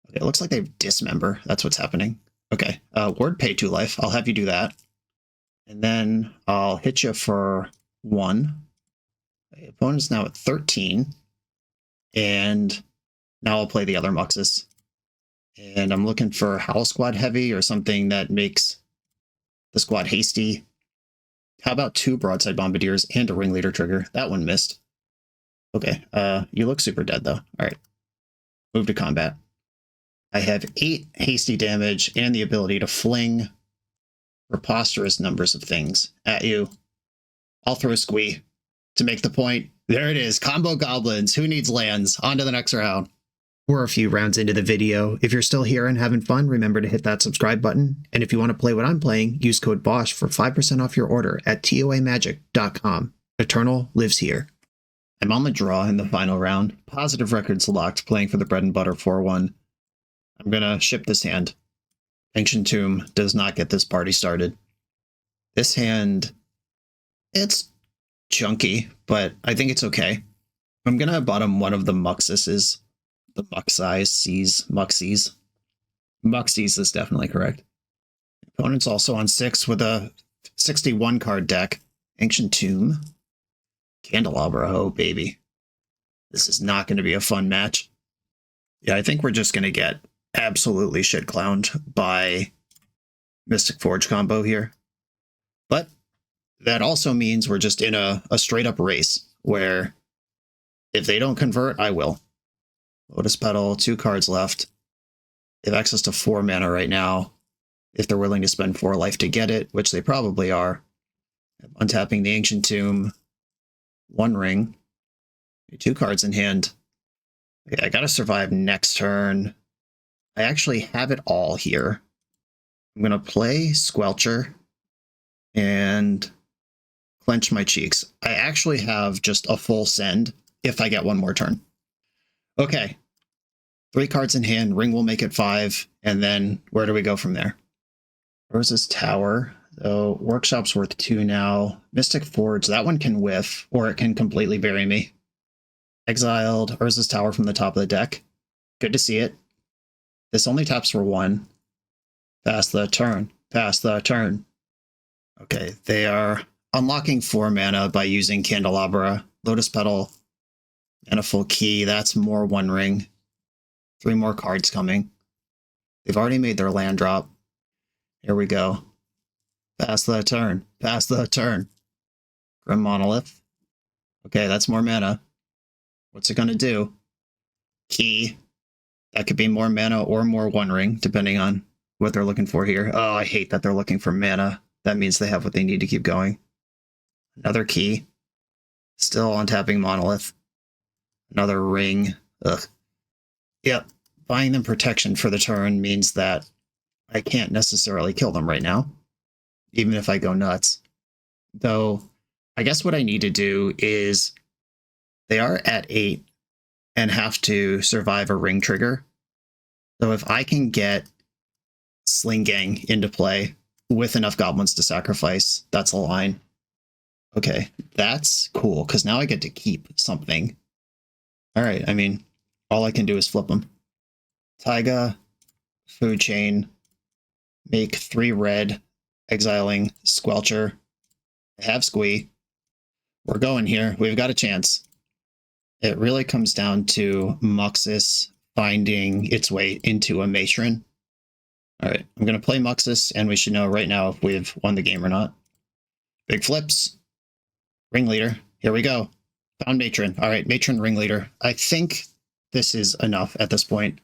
Okay, it looks like they dismember. That's what's happening. Okay, Ward pay 2 life. I'll have you do that. And then I'll hit you for 1. The opponent's now at 13. And now I'll play the other Muxus. And I'm looking for Howl Squad Heavy or something that makes the squad hasty. How about 2 Broadside Bombardiers and a Ringleader trigger? That one missed. Okay, you look super dead though. All right, move to combat. I have 8 hasty damage and the ability to fling preposterous numbers of things at you. I'll throw Squee to make the point. There it is, combo Goblins. Who needs lands? On to the next round. We're a few rounds into the video. If you're still here and having fun, remember to hit that subscribe button. And if you want to play what I'm playing, use code BOSH for 5% off your order at toamagic.com. Eternal lives here. I'm on the draw in the final round. Positive records locked, playing for the bread and butter 4-1. I'm going to ship this hand. Ancient Tomb does not get this party started. This hand, it's chunky, but I think it's okay. I'm gonna bottom one of the Muxises. The Muxies. Muxies is definitely correct. Opponent's also on 6 with a 61 card deck. Ancient Tomb. Candelabra, oh baby. This is not going to be a fun match. Yeah, I think we're just going to get absolutely shit clowned by Mystic Forge combo here. But that also means we're just in a straight up race where if they don't convert, I will. Lotus Petal, 2 cards left. They have access to 4 mana right now. If they're willing to spend 4 life to get it, which they probably are. Untapping the Ancient Tomb. 1 ring. 2 cards in hand. Okay, I gotta survive next turn. I actually have it all here. I'm gonna play Squelcher and clench my cheeks. I actually have just a full send if I get 1 more turn. Okay. 3 cards in hand, ring will make it 5, and then where do we go from there? Rose's Tower. So Workshop's worth 2 now. Mystic Forge, that one can whiff, or it can completely bury me. Exiled Urza's Tower from the top of the deck. Good to see it. This only taps for 1. Pass the turn. Pass the turn. Okay, they are unlocking 4 mana by using Candelabra, Lotus Petal, and a full key. That's more 1 ring. 3 more cards coming. They've already made their land drop. Here we go. Pass the turn. Pass the turn. Grim Monolith. Okay, that's more mana. What's it going to do? Key. That could be more mana or more 1 ring, depending on what they're looking for here. Oh, I hate that they're looking for mana. That means they have what they need to keep going. Another key. Still untapping Monolith. Another ring. Ugh. Yep. Buying them protection for the turn means that I can't necessarily kill them right now, even if I go nuts. Though, I guess what I need to do is they are at 8 and have to survive a ring trigger. So if I can get Sling Gang into play with enough goblins to sacrifice, that's a line. Okay, that's cool, because now I get to keep something. Alright, I mean, all I can do is flip them. Taiga, Food Chain, make 3 red, exiling Squelcher. I have Squee. We're going here. We've got a chance. It really comes down to Muxus finding its way into a Matron. Alright, I'm going to play Muxus, and we should know right now if we've won the game or not. Big flips. Ringleader. Here we go. Found Matron. Alright, Matron Ringleader. I think this is enough at this point.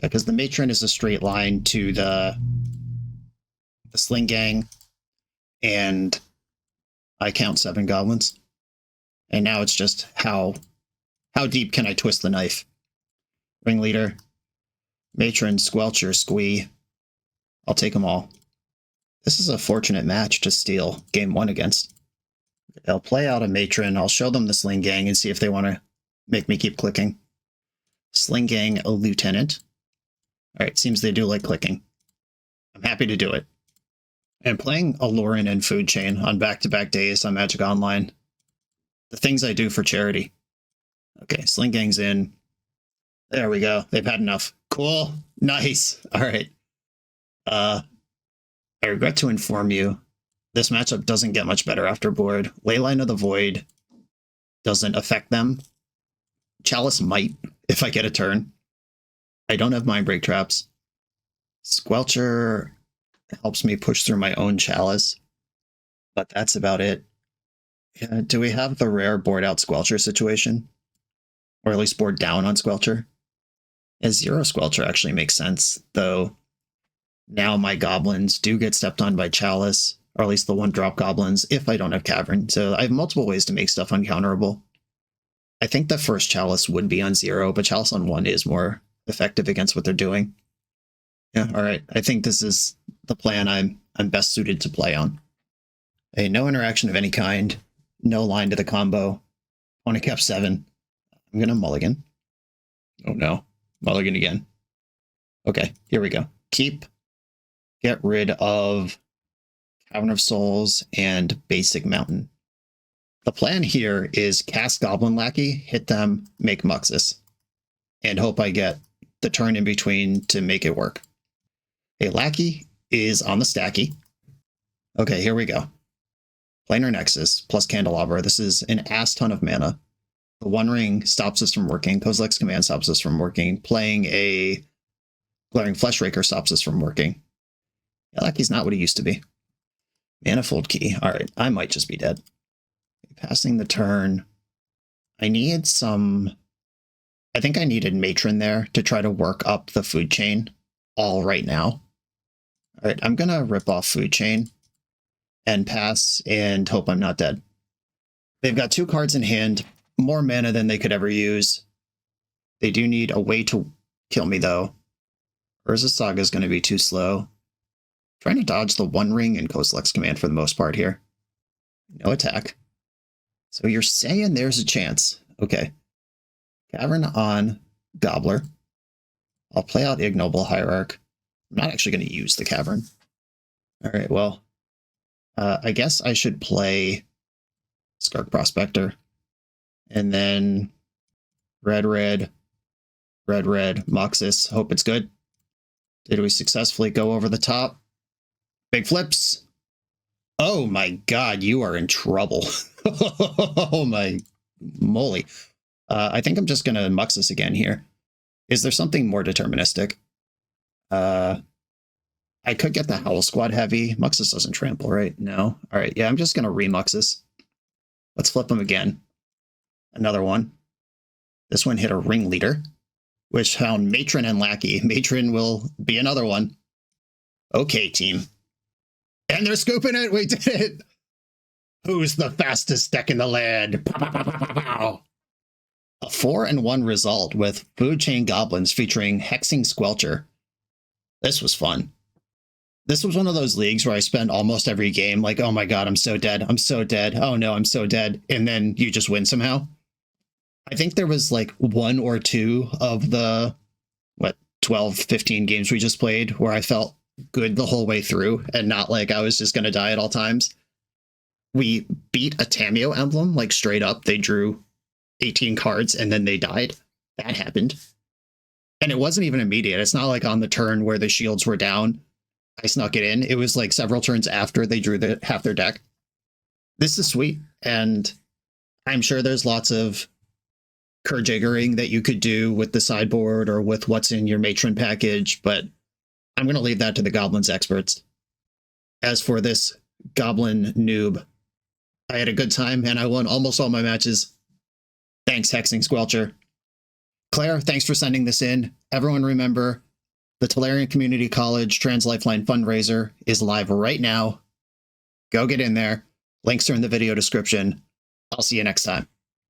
Because the Matron is a straight line to the Sling Gang, and I count 7 goblins. And now it's just how deep can I twist the knife? Ringleader, Matron, Squelcher, Squee. I'll take them all. This is a fortunate match to steal game 1 against. I'll play out a Matron, I'll show them the Sling Gang and see if they want to make me keep clicking. Sling Gang, a Lieutenant. Alright, seems they do like clicking. I'm happy to do it. And playing a Lorwyn and Food Chain on back-to-back days on Magic Online. The things I do for charity. Okay, Sling Gang's in. There we go. They've had enough. Cool. Nice. Alright. I regret to inform you, this matchup doesn't get much better after board. Leyline of the Void doesn't affect them. Chalice might, if I get a turn. I don't have Mindbreak traps. Squelcher helps me push through my own Chalice, but that's about it. Yeah, do we have the rare board out Squelcher situation? Or at least board down on Squelcher? A 0 Squelcher actually makes sense, though now my goblins do get stepped on by Chalice, or at least the 1-drop goblins, if I don't have Cavern. So I have multiple ways to make stuff uncounterable. I think the first Chalice would be on 0, but Chalice on 1 is more effective against what they're doing. Yeah, alright. I think this is the plan I'm best suited to play on. No interaction of any kind. No line to the combo. Only kept 7. I'm gonna mulligan. Oh no. Mulligan again. Okay, here we go. Keep. Get rid of Cavern of Souls and Basic Mountain. The plan here is cast Goblin Lackey, hit them, make Muxus, and hope I get the turn in between to make it work. A Lackey is on the stacky. Okay, here we go. Planar Nexus plus Candelabra. This is an ass ton of mana. The One Ring stops us from working. Kozilek's Command stops us from working. Playing a Glaring Fleshraker stops us from working. Yeah, Lackey's not what he used to be. Manifold Key. All right, I might just be dead. Passing the turn. I need some... I think I needed Matron there to try to work up the food chain all right now. All right, I'm going to rip off food chain and pass and hope I'm not dead. They've got 2 cards in hand, more mana than they could ever use. They do need a way to kill me, though. Urza Saga is going to be too slow. Trying to dodge the One Ring and Kozilek's Command for the most part here. No attack. So you're saying there's a chance. Okay. Cavern on Gobbler. I'll play out Ignoble Hierarch. I'm not actually going to use the Cavern. All right, well, I guess I should play Skark Prospector. And then red, Muxus. Hope it's good. Did we successfully go over the top? Big flips. Oh my god, you are in trouble. Oh my moly. I think I'm just going to Muxus again here. Is there something more deterministic? I could get the Howl Squad heavy. Muxus doesn't trample, right? No. All right, yeah, I'm just going to re-Muxus. Let's flip him again. Another one. This one hit a Ringleader, which found Matron and Lackey. Matron will be another one. Okay, team. And they're scooping it. We did it. Who's the fastest deck in the land? Pow, pow, pow, pow, pow, pow. A 4-1 result with Food Chain Goblins featuring Hexing Squelcher. This was fun. This was one of those leagues where I spend almost every game like, oh my god, I'm so dead. I'm so dead. Oh no, I'm so dead. And then you just win somehow. I think there was like 1 or 2 of the, 12, 15 games we just played where I felt good the whole way through and not like I was just going to die at all times. We beat a Tameo emblem, like straight up. They drew 18 cards and then they died. That happened. And it wasn't even immediate. It's not like on the turn where the shields were down, I snuck it in. It was like several turns after they drew half their deck. This is sweet. And I'm sure there's lots of kerjiggering that you could do with the sideboard or with what's in your Matron package, but I'm going to leave that to the Goblins experts. As for this Goblin noob, I had a good time and I won almost all my matches. Thanks, Hexing Squelcher. Claire, thanks for sending this in. Everyone remember, the Tolarian Community College Trans Lifeline fundraiser is live right now. Go get in there. Links are in the video description. I'll see you next time.